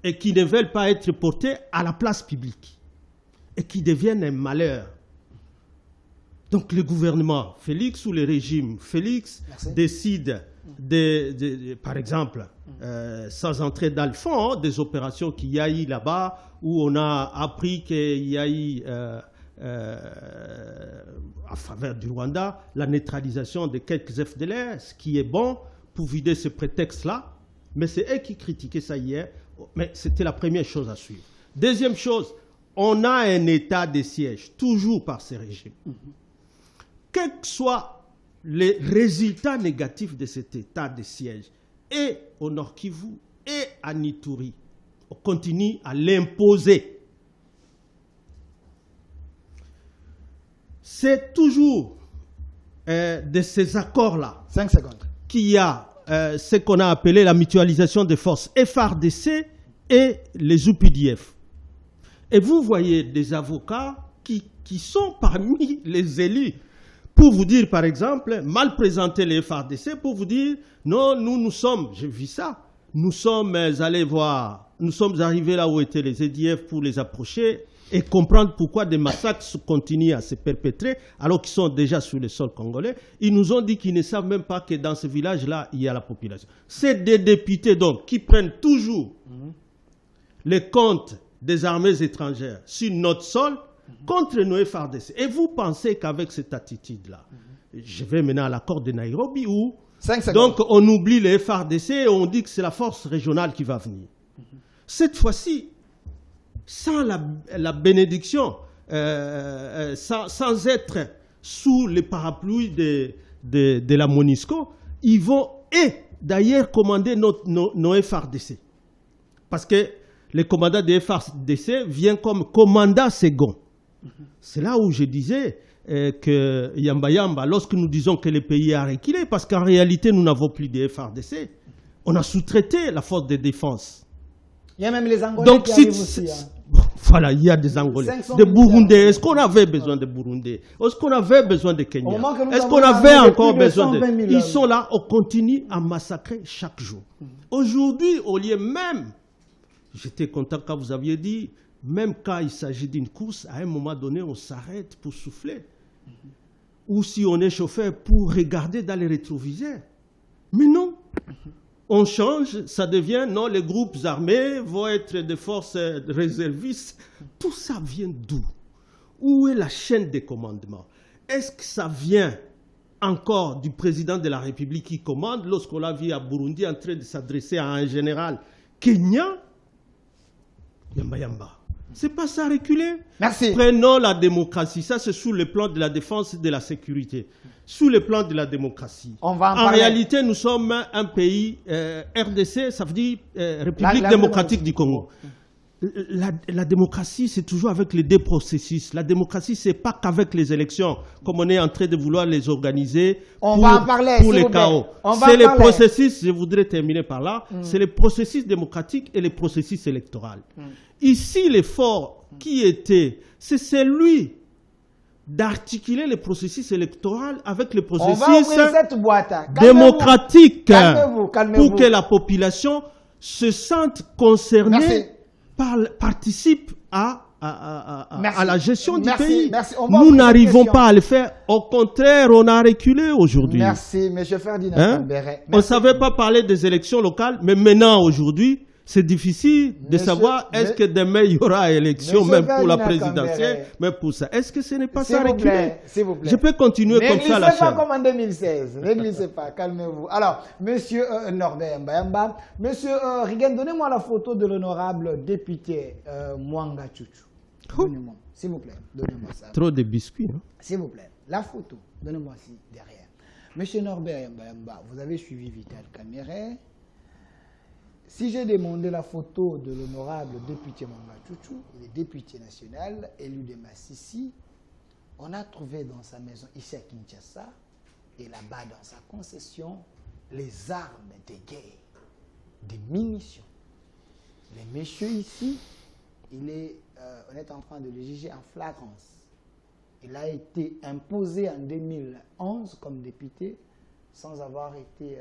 et qui ne veulent pas être portés à la place publique et qui deviennent un malheur. Donc le gouvernement Félix ou le régime Félix décide, par exemple, sans entrer dans le fond, des opérations qu'il y a eu là-bas, où on a appris qu'il y a eu, en faveur du Rwanda, la neutralisation de quelques FDLR, ce qui est bon pour vider ce prétexte-là. Mais c'est eux qui critiquaient ça hier. Mais c'était la première chose à suivre. Deuxième chose, on a un état de siège, toujours par ces régimes. Quels que soient les résultats négatifs de cet état de siège, et au Nord Kivu, et à Nituri, on continue à l'imposer. C'est toujours de ces accords-là 5 secondes. qu'il y a ce qu'on a appelé la mutualisation des forces FARDC et les UPDF. Et vous voyez des avocats qui sont parmi les élus pour vous dire, par exemple, mal présenter les FARDC, pour vous dire, non, nous sommes, j'ai vu ça, nous sommes allés voir, nous sommes arrivés là où étaient les EDF pour les approcher et comprendre pourquoi des massacres continuent à se perpétrer alors qu'ils sont déjà sur le sol congolais. Ils nous ont dit qu'ils ne savent même pas que dans ce village-là, il y a la population. C'est des députés donc qui prennent toujours les comptes des armées étrangères sur notre sol contre nos FARDC. Et vous pensez qu'avec cette attitude-là, je vais maintenant à l'accord de Nairobi où donc on oublie les FARDC et on dit que c'est la force régionale qui va venir. Cette fois-ci, sans la bénédiction, sans être sous les parapluies de la MONUSCO, ils vont, et d'ailleurs, commander nos FARDC. Parce que le commandant des FARDC vient comme commandant second. C'est là où je disais que Yamba, lorsque nous disons que le pays a reculé, parce qu'en réalité, nous n'avons plus de FARDC, on a sous-traité la force de défense. Il y a même les Angolais qui arrivent aussi. Voilà, il y a des Angolais, des Burundais. Est-ce qu'on avait besoin de Burundais? Est-ce qu'on avait besoin de Kenya? Est-ce qu'on avait encore besoin de... Ils sont là, on continue à massacrer chaque jour. Aujourd'hui, au lieu même, j'étais content quand vous aviez dit, même quand il s'agit d'une course, à un moment donné, on s'arrête pour souffler. Ou si on est chauffeur, pour regarder dans les rétroviseurs. Mais non. On change, ça devient, non, les groupes armés vont être des forces réservistes. Tout ça vient d'où? Où est la chaîne de commandement? Est-ce que ça vient encore du président de la République qui commande lorsqu'on l'a vu à Burundi en train de s'adresser à un général kenyan? Yamba. C'est pas ça reculer. Merci. Prenons la démocratie. Ça, c'est sous le plan de la défense et de la sécurité. Sous le plan de la démocratie. On va en réalité, nous sommes un pays, RDC, ça veut dire République démocratique du Congo. La démocratie, c'est toujours avec les deux processus. La démocratie, c'est pas qu'avec les élections, comme on est en train de vouloir les organiser pour les chaos. C'est les processus, je voudrais terminer par là, c'est les processus démocratiques et les processus électoraux. Ici, l'effort qui était, c'est celui d'articuler le processus électoral avec le processus démocratique pour que la population se sente concernée, participe à la gestion du pays. Nous n'arrivons pas à le faire. Au contraire, on a reculé aujourd'hui. Merci, M. Ferdinand Kambere. On ne savait pas parler des élections locales, mais maintenant, aujourd'hui, c'est difficile de savoir est-ce que demain il y aura élection, même pour la présidentielle, même pour ça. Est-ce que ce n'est pas ça reculer? S'il vous plaît. Je peux continuer comme ça la chaîne. Ne glissez pas comme en 2016. Ne glissez pas, calmez-vous. Alors, Monsieur Norbert Mbayamba, Monsieur Rigen, donnez-moi la photo de l'honorable député Mwanga Tchouchou. Donnez-moi, s'il vous plaît. Donnez-moi ça. Trop de biscuits. Hein? S'il vous plaît. La photo, donnez-moi ici, derrière. Monsieur Norbert Mbayamba, vous avez suivi Vital Kamerhe. Si j'ai demandé la photo de l'honorable député Mamba Chouchou, il est député national, élu de Massissi, on a trouvé dans sa maison ici à Kinshasa et là-bas dans sa concession les armes de guerre, des munitions. Le monsieur ici, on est en train de le juger en flagrance. Il a été imposé en 2011 comme député sans avoir été...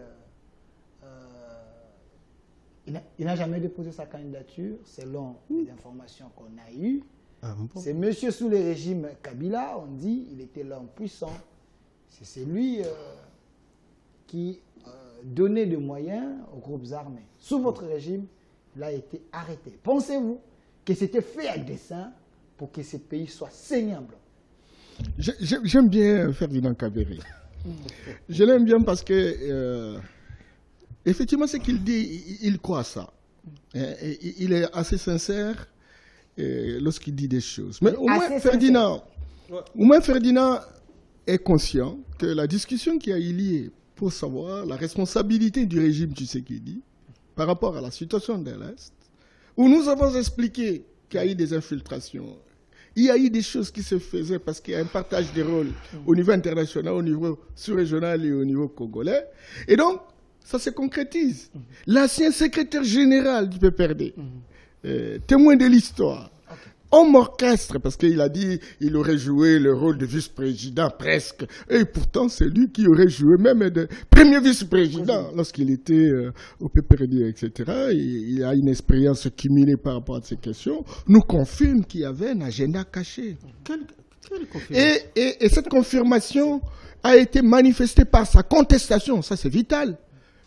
il n'a jamais déposé sa candidature, selon les informations qu'on a eues. Ah, bon. C'est monsieur sous le régime Kabila, on dit, il était l'homme puissant. C'est lui qui donnait des moyens aux groupes armés. Sous votre régime, il a été arrêté. Pensez-vous que c'était fait à dessein pour que ce pays soit saigné en blanc? J'aime bien Ferdinand Kabéré. Je l'aime bien parce que, effectivement, ce qu'il dit, il croit à ça. Il est assez sincère lorsqu'il dit des choses. Mais au moins, Ferdinand est conscient que la discussion qui a eu lieu pour savoir la responsabilité du régime Tshisekedi par rapport à la situation de l'Est, où nous avons expliqué qu'il y a eu des infiltrations, il y a eu des choses qui se faisaient parce qu'il y a un partage des rôles au niveau international, au niveau sous-régional et au niveau congolais. Et donc, ça se concrétise. L'ancien secrétaire général du PPRD, témoin de l'histoire, homme orchestre, parce qu'il a dit qu'il aurait joué le rôle de vice-président presque. Et pourtant, c'est lui qui aurait joué même de premier vice-président lorsqu'il était au PPRD, etc. Il a une expérience cumulée par rapport à ces questions. Nous confirme qu'il y avait un agenda caché. Et cette confirmation a été manifestée par sa contestation. Ça, c'est vital.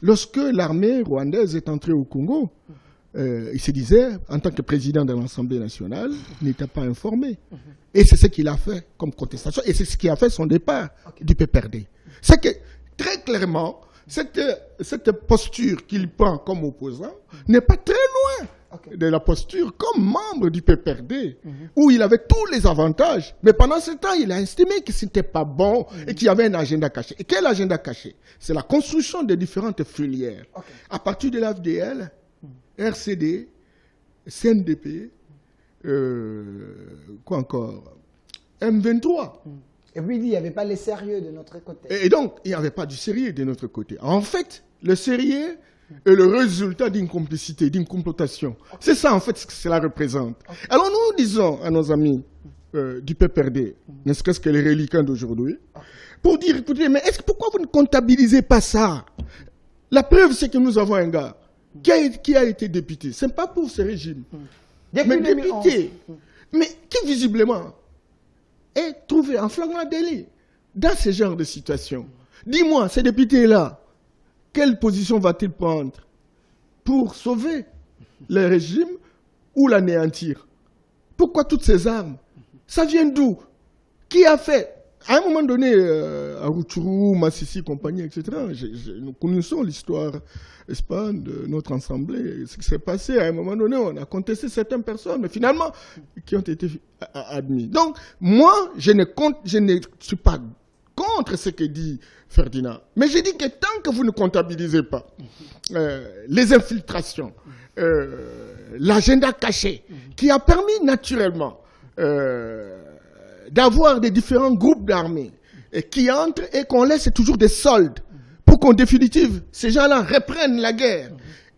Lorsque l'armée rwandaise est entrée au Congo, il se disait, en tant que président de l'Assemblée nationale, il n'était pas informé. Et c'est ce qu'il a fait comme contestation. Et c'est ce qui a fait son départ du PPRD. C'est que, très clairement, cette posture qu'il prend comme opposant n'est pas très loin de la posture comme membre du PPRD, où il avait tous les avantages. Mais pendant ce temps, il a estimé que ce n'était pas bon et qu'il y avait un agenda caché. Et quel agenda caché? C'est la construction de différentes filières. À partir de l'AFDL, RCD, CNDP, quoi encore, M23. Et puis il dit qu'il n'y avait pas le sérieux de notre côté. Et donc, il n'y avait pas du sérieux de notre côté. En fait, le sérieux est le résultat d'une complicité, d'une complotation. C'est ça, en fait, ce que cela représente. Alors nous disons à nos amis du PPRD, n'est-ce que les reliquats d'aujourd'hui, pour dire, écoutez, mais pourquoi vous ne comptabilisez pas ça? La preuve, c'est que nous avons un gars qui a été député. Ce n'est pas pour ce régime. Mais député, mais qui visiblement est trouvé en flagrant délit dans ce genre de situation. Dis-moi, ces députés-là, quelle position va-t-il prendre pour sauver le régime ou l'anéantir? Pourquoi toutes ces armes? Ça vient d'où? Qui a fait? À un moment donné, à Rutshuru, Massissi, compagnie, etc., nous connaissons l'histoire, n'est-ce pas, de notre assemblée. Ce qui s'est passé, à un moment donné, on a contesté certaines personnes, mais finalement, qui ont été admis. Donc, moi, je ne suis pas contre ce que dit Ferdinand. Mais j'ai dit que tant que vous ne comptabilisez pas les infiltrations, l'agenda caché, qui a permis naturellement d'avoir des différents groupes d'armées qui entrent et qu'on laisse toujours des soldes pour qu'en définitive, ces gens-là reprennent la guerre.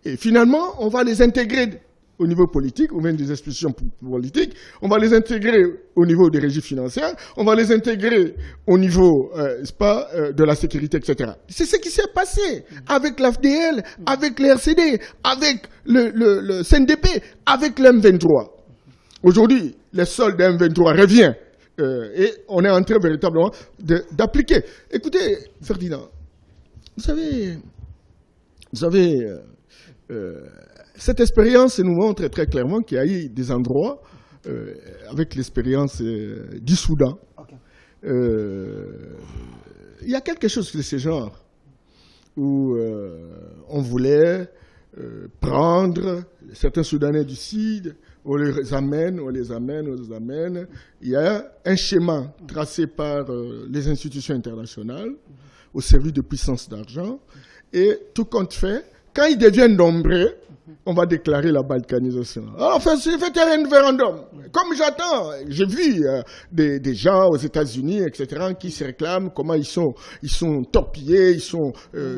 Et finalement, on va les intégrer au niveau politique, ou même des institutions politiques, on va les intégrer au niveau des régies financières, on va les intégrer au niveau de la sécurité, etc. C'est ce qui s'est passé avec l'AFDL, avec le RCD, avec le CNDP, avec l'M23. Aujourd'hui, le solde de M23 revient. Et on est en train véritablement d'appliquer. Écoutez, Ferdinand, vous savez, cette expérience nous montre très clairement qu'il y a eu des endroits, avec l'expérience du Soudan, il y a quelque chose de ce genre, où on voulait prendre certains Soudanais du Sud, on les amène. Il y a un schéma tracé par les institutions internationales au service de puissance d'argent. Et tout compte fait, quand ils deviennent nombreux, on va déclarer la balkanisation. Alors, faites un référendum. Comme j'attends, j'ai vu des gens aux États-Unis, etc., qui se réclament comment ils sont torpillés, ils sont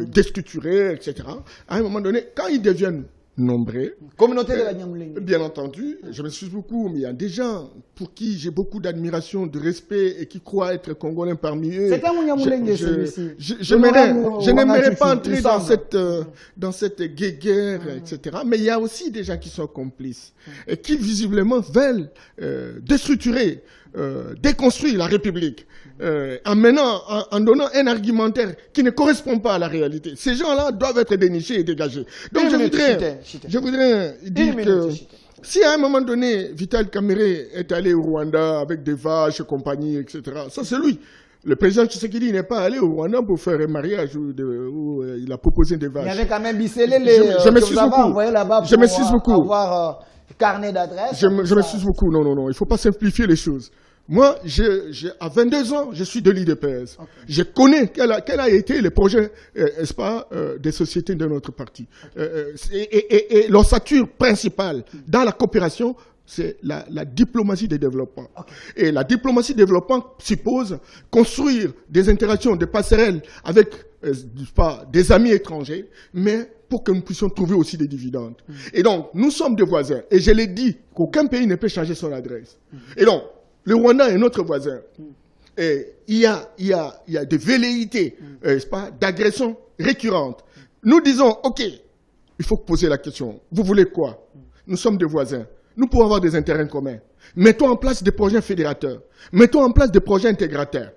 déstructurés, etc. À un moment donné, quand ils deviennent nombreux, Communauté de la Nyamulenge. bien entendu, je m'excuse beaucoup, mais il y a des gens pour qui j'ai beaucoup d'admiration, de respect et qui croient être congolais parmi eux. C'est un Nyamulenge, celui-ci. Je n'aimerais pas entrer dans cette guerre, etc. Mais il y a aussi des gens qui sont complices et qui visiblement veulent déstructurer, déconstruire la République. En donnant un argumentaire qui ne correspond pas à la réalité. Ces gens-là doivent être dénichés et dégagés. Donc je voudrais dire que si à un moment donné, Vital Kamerhe est allé au Rwanda avec des vaches et compagnie, etc., ça c'est lui. Le président Tshisekedi n'est pas allé au Rwanda pour faire un mariage où il a proposé des vaches. Il y avait quand même Bissele, je m'excuse beaucoup. Je m'excuse beaucoup. Avoir carnet d'adresse. Je m'excuse beaucoup. Non. Il ne faut pas simplifier les choses. Moi, à 22 ans, je suis de l'IDPS. Okay. Je connais quel a été le projet, n'est-ce pas, des sociétés de notre parti. Et l'ossature principale dans la coopération, c'est la diplomatie de développement. Okay. Et la diplomatie de développement suppose construire des interactions, des passerelles avec des amis étrangers, mais pour que nous puissions trouver aussi des dividendes. Et donc, nous sommes des voisins. Et je l'ai dit, qu'aucun pays ne peut changer son adresse. Et donc, le Rwanda est notre voisin. Et il y a des velléités, n'est-ce pas, d'agressions récurrentes. Nous disons, OK, il faut poser la question. Vous voulez quoi? Nous sommes des voisins. Nous pouvons avoir des intérêts communs. Mettons en place des projets fédérateurs. Mettons en place des projets intégrateurs.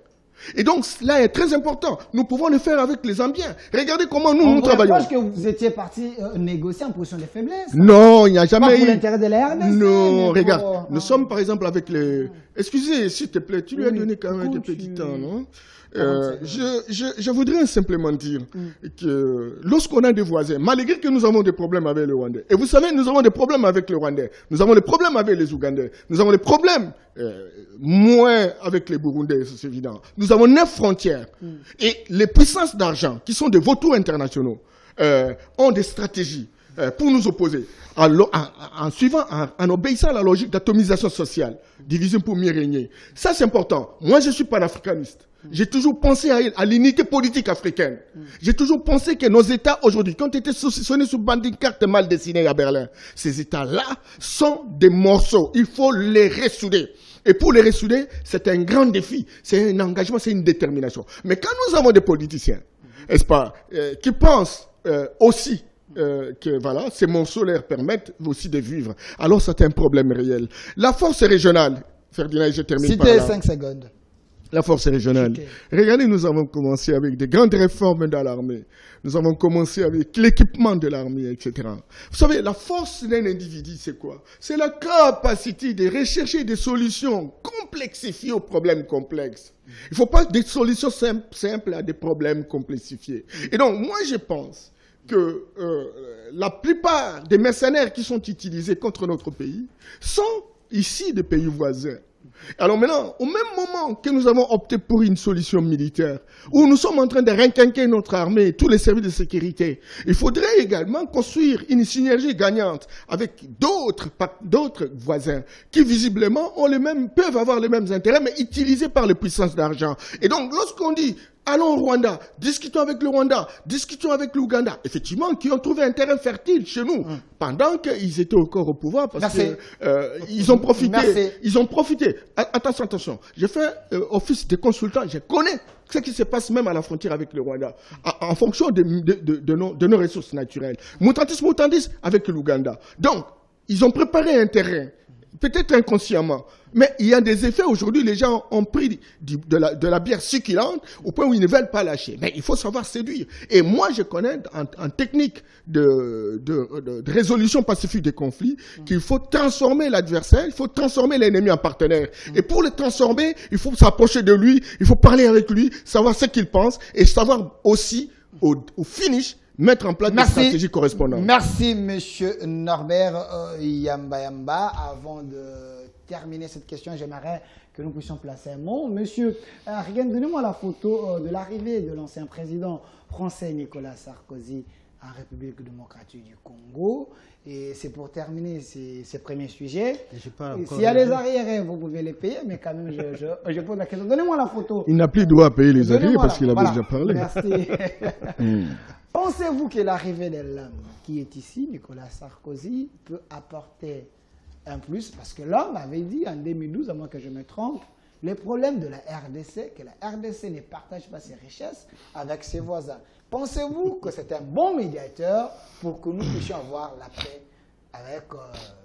Et donc, cela est très important. Nous pouvons le faire avec les Zambiens. Regardez comment nous travaillons. Je pense que vous étiez parti négocier en position de faiblesse. Non, il n'y a jamais eu. Pour l'intérêt de la RDC. Non, regarde. Nous sommes par exemple avec les... Excusez, s'il te plaît, tu lui as donné quand même des petits temps, non? Je voudrais simplement dire que lorsqu'on a des voisins, malgré que nous avons des problèmes avec le Rwandais, et vous savez, nous avons des problèmes avec le Rwandais, nous avons des problèmes avec les Ougandais, nous avons des problèmes moins avec les Burundais, c'est évident. Nous avons 9 frontières. Et les puissances d'argent, qui sont des vautours internationaux, ont des stratégies pour nous opposer, en obéissant à la logique d'atomisation sociale, division pour mieux régner. Ça, c'est important. Moi, je suis panafricaniste. J'ai toujours pensé à l'unité politique africaine. J'ai toujours pensé que nos États aujourd'hui, qui ont été saucissonnés sous bande d'une carte mal dessinée à Berlin, ces États-là sont des morceaux. Il faut les ressouder. Et pour les ressouder, c'est un grand défi. C'est un engagement, c'est une détermination. Mais quand nous avons des politiciens, n'est-ce pas, qui pensent aussi que voilà, ces morceaux leur permettent aussi de vivre, alors c'est un problème réel. La force régionale, Ferdinand, et je termine par là. Citez 5 secondes. La force régionale. Okay. Regardez, nous avons commencé avec des grandes réformes dans l'armée. Nous avons commencé avec l'équipement de l'armée, etc. Vous savez, la force d'un individu, c'est quoi? C'est la capacité de rechercher des solutions complexifiées aux problèmes complexes. Il ne faut pas des solutions simples à des problèmes complexifiés. Et donc, moi, je pense que la plupart des mercenaires qui sont utilisés contre notre pays sont ici des pays voisins. Alors maintenant, au même moment que nous avons opté pour une solution militaire, où nous sommes en train de requinquer notre armée et tous les services de sécurité, il faudrait également construire une synergie gagnante avec d'autres voisins qui visiblement peuvent avoir les mêmes intérêts, mais utilisés par les puissances d'argent. Et donc, lorsqu'on dit allons au Rwanda, discutons avec le Rwanda, discutons avec l'Ouganda, effectivement, qui ont trouvé un terrain fertile chez nous, pendant qu'ils étaient encore au pouvoir, parce qu'ils ont profité. Merci. Ils ont profité. Attention. J'ai fait office de consultant, je connais ce qui se passe même à la frontière avec le Rwanda, en fonction de nos ressources naturelles. Mutandis avec l'Ouganda. Donc, ils ont préparé un terrain, peut-être inconsciemment, mais il y a des effets. Aujourd'hui, les gens ont pris de la bière succulente au point où ils ne veulent pas lâcher. Mais il faut savoir séduire. Et moi, je connais en technique de résolution pacifique des conflits qu'il faut transformer l'adversaire, il faut transformer l'ennemi en partenaire. Et pour le transformer, il faut s'approcher de lui, il faut parler avec lui, savoir ce qu'il pense et savoir aussi, au finish, mettre en place des stratégies correspondantes. Merci, monsieur Norbert Yamba. Avant de terminer cette question, j'aimerais que nous puissions placer un mot. Monsieur, donnez-moi la photo de l'arrivée de l'ancien président français Nicolas Sarkozy en République démocratique du Congo. Et c'est pour terminer ces premiers sujets. S'il y a des arriérés, vous pouvez les payer, mais quand même, je pose la question. Donnez-moi la photo. Il n'a plus droit à payer les arriérés parce qu'il avait déjà parlé. Merci. Pensez-vous que l'arrivée de l'homme qui est ici, Nicolas Sarkozy, peut apporter un plus? Parce que l'homme avait dit en 2012, à moins que je me trompe, les problèmes de la RDC, que la RDC ne partage pas ses richesses avec ses voisins. Pensez-vous que c'est un bon médiateur pour que nous puissions avoir la paix avec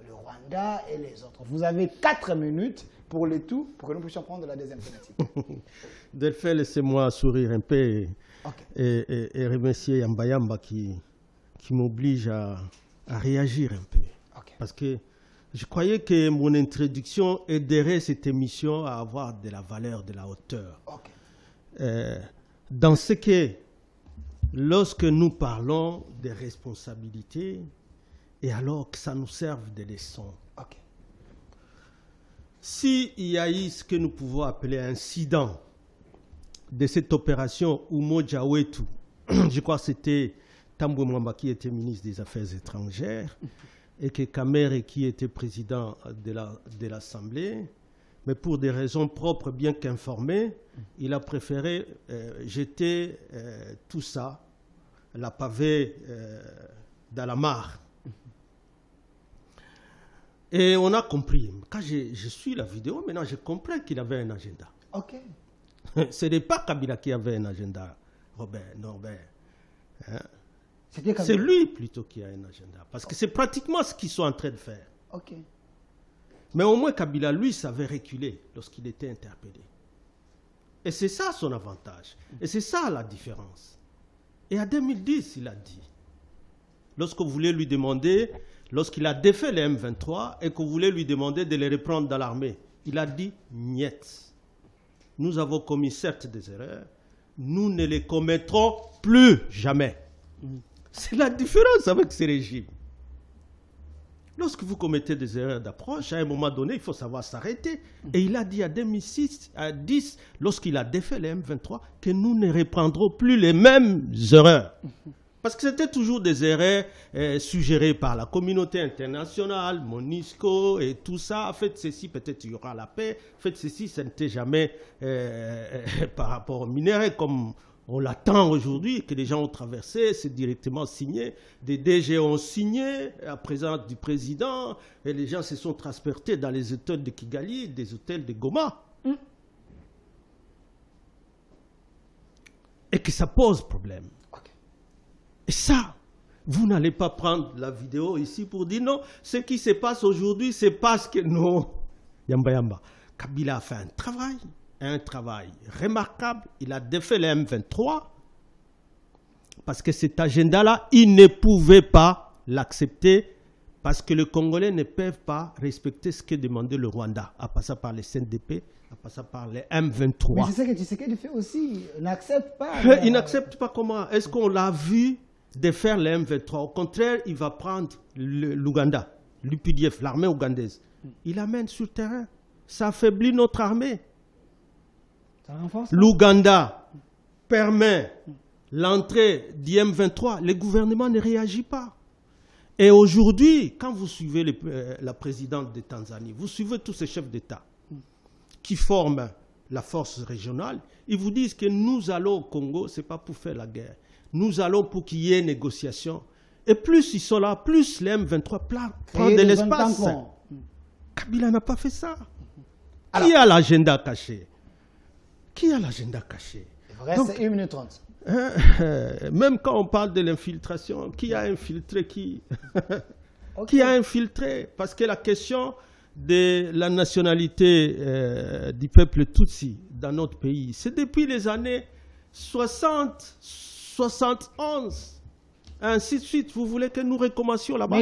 le Rwanda et les autres? Vous avez 4 minutes pour le tout, pour que nous puissions prendre la deuxième thématique. Delphine, laissez-moi sourire un peu et remercier Yamba qui m'oblige à réagir un peu. Okay. Parce que je croyais que mon introduction aiderait cette émission à avoir de la valeur, de la hauteur. Okay. Dans ce que, lorsque nous parlons des responsabilités, et alors que ça nous serve de leçons. Okay. S'il y a eu ce que nous pouvons appeler incident de cette opération Umoja Wetu, je crois que c'était Tambwe Mwamba qui était ministre des Affaires étrangères, et que Kamere qui était président de l'Assemblée, mais pour des raisons propres, bien qu'informées, il a préféré jeter tout ça, la pavée dans la mare. Et on a compris. Quand je suis la vidéo, maintenant je comprends qu'il avait un agenda. Ok. Ce n'est pas Kabila qui avait un agenda, Norbert. Hein? C'est lui plutôt qui a un agenda. Parce que c'est pratiquement ce qu'ils sont en train de faire. Ok. Mais au moins Kabila, lui, savait reculer lorsqu'il était interpellé. Et c'est ça son avantage. Et c'est ça la différence. Et en 2010, il a dit, lorsque vous voulez lui demander, lorsqu'il a défait les M23 et que vous voulez lui demander de les reprendre dans l'armée, il a dit niet. Nous avons commis certes des erreurs, nous ne les commettrons plus jamais. C'est la différence avec ces régimes. Lorsque vous commettez des erreurs d'approche, à un moment donné, il faut savoir s'arrêter. Et il a dit à 2006, à 10, lorsqu'il a défait les M23, que nous ne reprendrons plus les mêmes erreurs. Parce que c'était toujours des erreurs suggérées par la communauté internationale, MONUSCO et tout ça. Faites ceci, peut-être il y aura la paix. Faites ceci, ça n'était jamais par rapport aux minéraux comme on l'attend aujourd'hui, que les gens ont traversé, c'est directement signé. Des DG ont signé à présence du président et les gens se sont transportés dans les hôtels de Kigali, des hôtels de Goma. Et que ça pose problème. Et ça, vous n'allez pas prendre la vidéo ici pour dire non, ce qui se passe aujourd'hui, c'est parce que non. Yamba. Kabila a fait un travail remarquable. Il a défait les M23 parce que cet agenda-là, il ne pouvait pas l'accepter parce que les Congolais ne peuvent pas respecter ce que demandait le Rwanda, à passer par les CNDP, à passer par les M23. Mais c'est ça que Tshisekedi fait aussi. Il n'accepte pas. Il n'accepte pas comment? Est-ce qu'on l'a vu de faire les M23? Au contraire, il va prendre l'Ouganda, l'UPDF, l'armée ougandaise. Il l'amène sur le terrain. Ça affaiblit notre armée. L'Ouganda permet l'entrée du M23. Le gouvernement ne réagit pas. Et aujourd'hui, quand vous suivez la présidente de Tanzanie, vous suivez tous ces chefs d'État qui forment la force régionale, ils vous disent que nous allons au Congo, ce n'est pas pour faire la guerre. Nous allons pour qu'il y ait négociation. Et plus ils sont là, plus les M23 prennent de l'espace. Kabila n'a pas fait ça. Alors, qui a l'agenda caché? Qui a l'agenda caché? Il reste 1 minute 30. Même quand on parle de l'infiltration, qui a infiltré qui? Okay. Qui a infiltré? Parce que la question de la nationalité du peuple Tutsi dans notre pays, c'est depuis les années 60, 71, ainsi de suite. Vous voulez que nous recommencions là-bas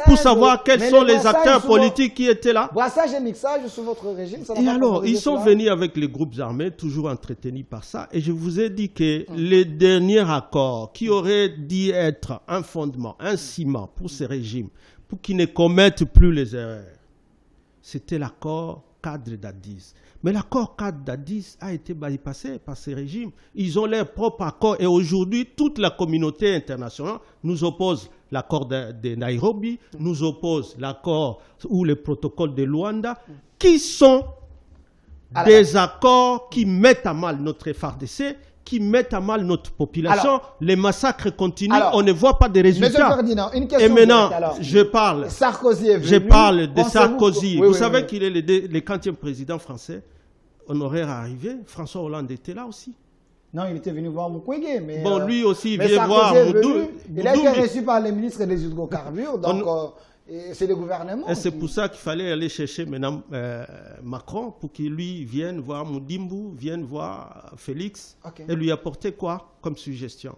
pour savoir quels sont les acteurs politiques qui étaient là? Brassage et mixage sous votre régime. Ça et alors, ils sont venus avec les groupes armés, toujours entretenus par ça. Et je vous ai dit que les derniers accords qui auraient dû être un fondement, un ciment pour ces régimes, pour qu'ils ne commettent plus les erreurs, c'était l'accord cadre d'Addis. Mais l'accord cadre d'Addis a été bypassé par ces régimes. Ils ont leur propre accord. Et aujourd'hui, toute la communauté internationale nous oppose l'accord de Nairobi, nous oppose l'accord ou le protocole de Luanda, qui sont des accords qui mettent à mal notre FARDC, qui mettent à mal notre population. Alors, les massacres continuent, on ne voit pas de résultats. Ferdinand, une question et maintenant, je parle, Sarkozy est venu, je parle de Sarkozy. Vous savez qu'il est le 40e président français. Honoraire arrivé, François Hollande était là aussi. Non, il était venu voir Mukwege. Mais, bon, lui aussi, il vient voir Moudou. Il a été reçu par le ministre des hydrocarbures, donc c'est le gouvernement. Et c'est pour ça qu'il fallait aller chercher maintenant Macron pour qu'il lui vienne voir Moudimbu, vienne voir Félix, et lui apporter quoi comme suggestion.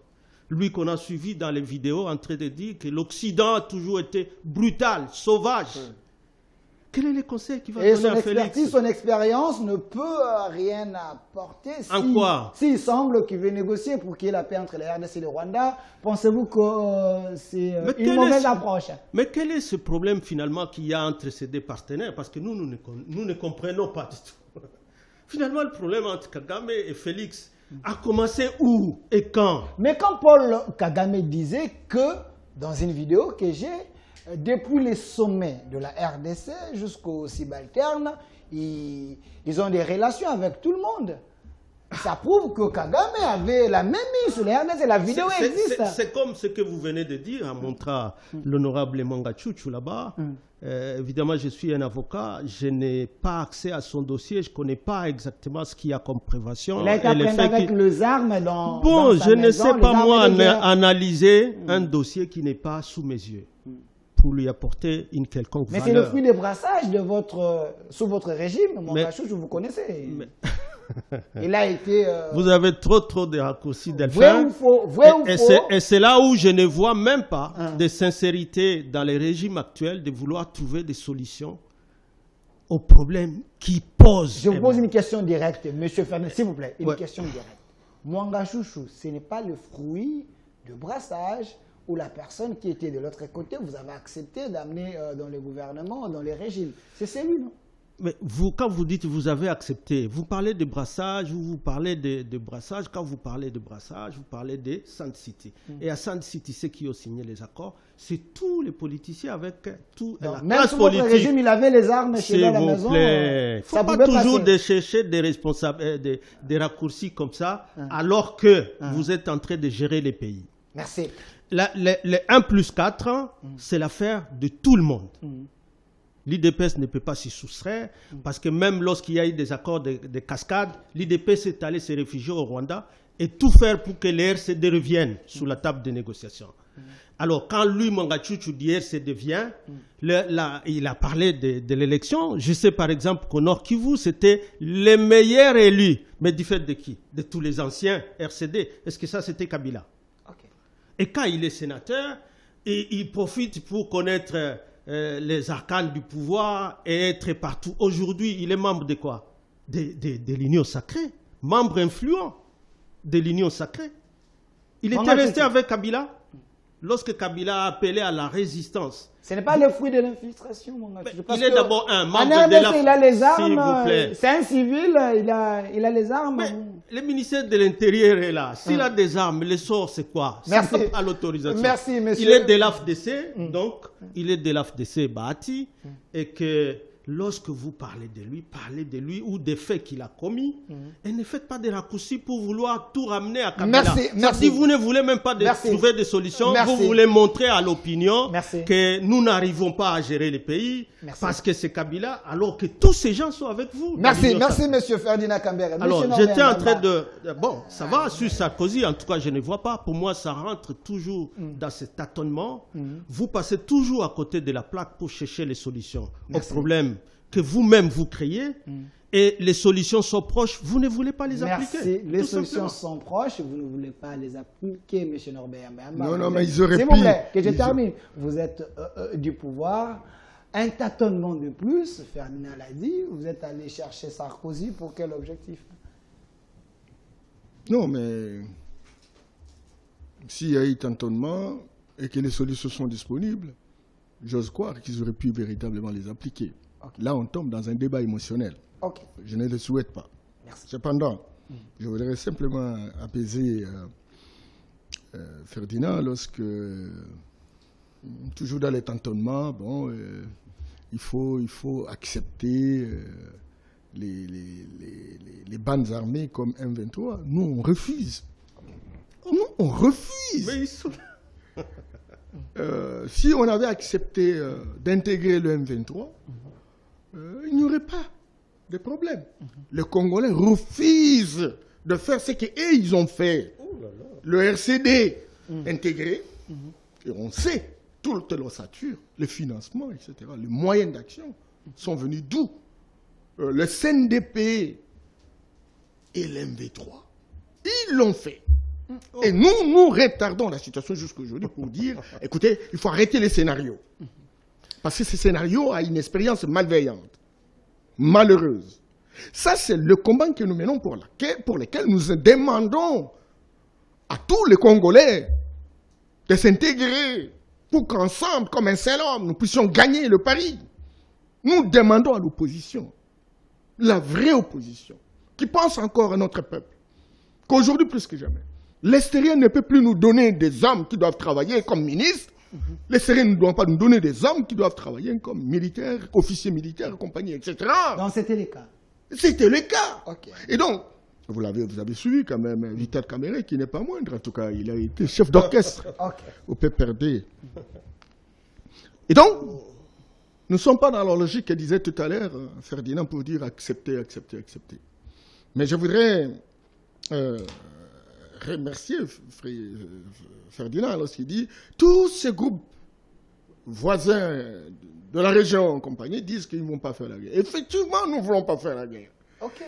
Lui qu'on a suivi dans les vidéos en train de dire que l'Occident a toujours été brutal, sauvage. Quel est le conseil qu'il va donner à Félix? Son expérience ne peut rien apporter. En quoi? S'il semble qu'il veut négocier pour qu'il y ait la paix entre la RDC et le Rwanda, pensez-vous que c'est une mauvaise approche? Mais quel est ce problème finalement qu'il y a entre ces deux partenaires? Parce que nous ne comprenons pas du tout. Finalement, le problème entre Kagame et Félix a commencé où et quand? Mais quand Paul Kagame disait que, dans une vidéo que j'ai, depuis les sommets de la RDC jusqu'aux subalternes, ils ont des relations avec tout le monde. Ça prouve que Kagame avait la même mise sur la RDC. La vidéo existe. C'est comme ce que vous venez de dire en montrant l'honorable Mangachouchou là-bas. Évidemment, je suis un avocat. Je n'ai pas accès à son dossier. Je ne connais pas exactement ce qu'il y a comme prévention. Il a été appris avec les armes dans Bon, dans sa je maison, ne sais pas moi analyser un dossier qui n'est pas sous mes yeux, pour lui apporter une quelconque valeur. Mais c'est le fruit des brassages sous votre régime, mon Mangachouchou, vous connaissez. Il a été... Vous avez trop de raccourcis, Delphin. Vrai ou faux? Et c'est là où je ne vois même pas de sincérité dans les régimes actuels de vouloir trouver des solutions aux problèmes qui posent. Je vous pose une question directe, monsieur Fernand, s'il vous plaît. Une question directe. Mangachouchou, ce n'est pas le fruit de brassage ou la personne qui était de l'autre côté, vous avez accepté d'amener dans le gouvernement, dans les régimes. C'est celui, non? Mais vous, quand vous dites vous avez accepté, vous parlez de brassage ou vous parlez de brassage. Quand vous parlez de brassage, vous parlez de Sand City. Et à Sand City, ceux qui ont signé les accords, c'est tous les politiciens avec tout la classe politique. Même régime, il avait les armes chez lui à la maison. S'il vous plaît. Il ne faut pas toujours chercher des responsables, des raccourcis comme ça, alors que vous êtes en train de gérer les pays. Merci. Les 1+4, c'est l'affaire de tout le monde. L'IDPS ne peut pas s'y soustraire, parce que même lorsqu'il y a eu des accords de cascade, l'IDPS est allé se réfugier au Rwanda et tout faire pour que les RCD reviennent sous la table de négociation. Alors, quand lui, Mangachouchou, dit RCD vient, il a parlé de l'élection. Je sais par exemple qu'au Nord Kivu, c'était les meilleurs élus. Mais du fait de qui? De tous les anciens RCD. Est-ce que ça, c'était Kabila? Et quand il est sénateur, il profite pour connaître les arcanes du pouvoir et être partout. Aujourd'hui, il est membre de quoi? De l'Union sacrée. Membre influent de l'Union sacrée. Il était resté avec Kabila lorsque Kabila a appelé à la résistance. Ce n'est pas le fruit de l'infiltration, mon gars. Il est d'abord un membre de la... Il a les armes. S'il vous plaît. C'est un civil, il a les armes. Mais le ministère de l'Intérieur est là. S'il a des armes, le sort, c'est quoi? Merci. C'est pas l'autorisation. Merci, monsieur. Il est de l'AFDC, donc il est de l'AFDC Bahati, et que lorsque vous parlez de lui ou des faits qu'il a commis, et ne faites pas des raccourcis pour vouloir tout ramener à Kabila. Merci. Si vous ne voulez même pas trouver des solutions, vous voulez montrer à l'opinion que nous n'arrivons pas à gérer les pays parce que c'est Kabila, alors que tous ces gens sont avec vous. Merci, monsieur Ferdinand Kambere. Alors, j'étais en train de... Bon, ça va sur Sarkozy, en tout cas, je ne vois pas. Pour moi, ça rentre toujours dans ce tâtonnement. Vous passez toujours à côté de la plaque pour chercher les solutions aux problèmes que vous-même vous créez, et les solutions sont proches, vous ne voulez pas les appliquer. Les solutions sont proches, vous ne voulez pas les appliquer, M. Norbert. Non, mais ils auraient pu. S'il vous plaît, que je termine. Vous êtes du pouvoir, un tâtonnement de plus, Ferdinand l'a dit, vous êtes allé chercher Sarkozy pour quel objectif? Non, mais s'il y a eu tâtonnement et que les solutions sont disponibles, j'ose croire qu'ils auraient pu véritablement les appliquer. Okay. Là, on tombe dans un débat émotionnel. Ok. Je ne le souhaite pas. Merci. Cependant, je voudrais simplement apaiser Ferdinand lorsque, toujours dans les tâtonnements, bon, il faut accepter les bandes armées comme M23. Nous, on refuse. Nous, on refuse. Mais ils sont... Si on avait accepté d'intégrer le M23, il n'y aurait pas de problème. Les Congolais refusent de faire ce qu'eux, ils ont fait. Le RCD intégré, et on sait toute l'ossature, le financement, etc., les moyens d'action sont venus d'où? Le CNDP et l'MV3. Ils l'ont fait. Et nous retardons la situation jusqu'aujourd'hui pour dire, écoutez, il faut arrêter les scénarios. Parce que ces scénarios ont une expérience malveillante, malheureuse. Ça, c'est le combat que nous menons pour lequel nous demandons à tous les Congolais de s'intégrer pour qu'ensemble, comme un seul homme, nous puissions gagner le pari. Nous demandons à l'opposition, la vraie opposition, qui pense encore à notre peuple, qu'aujourd'hui plus que jamais, l'extérieur ne peut plus nous donner des hommes qui doivent travailler comme ministres. L'extérieur ne doit pas nous donner des hommes qui doivent travailler comme militaires, officiers militaires, compagnie, etc. Donc c'était le cas. C'était le cas. Ok. Et donc, vous avez suivi quand même Vital Kamerhe, qui n'est pas moindre. En tout cas, il a été chef d'orchestre au PPRD. Et donc, nous ne sommes pas dans la logique que disait tout à l'heure Ferdinand pour dire accepter, accepter, accepter. Mais je voudrais remercier Ferdinand lorsqu'il dit tous ces groupes voisins de la région en compagnie disent qu'ils ne vont pas faire la guerre. Effectivement, nous ne voulons pas faire la guerre. Ok.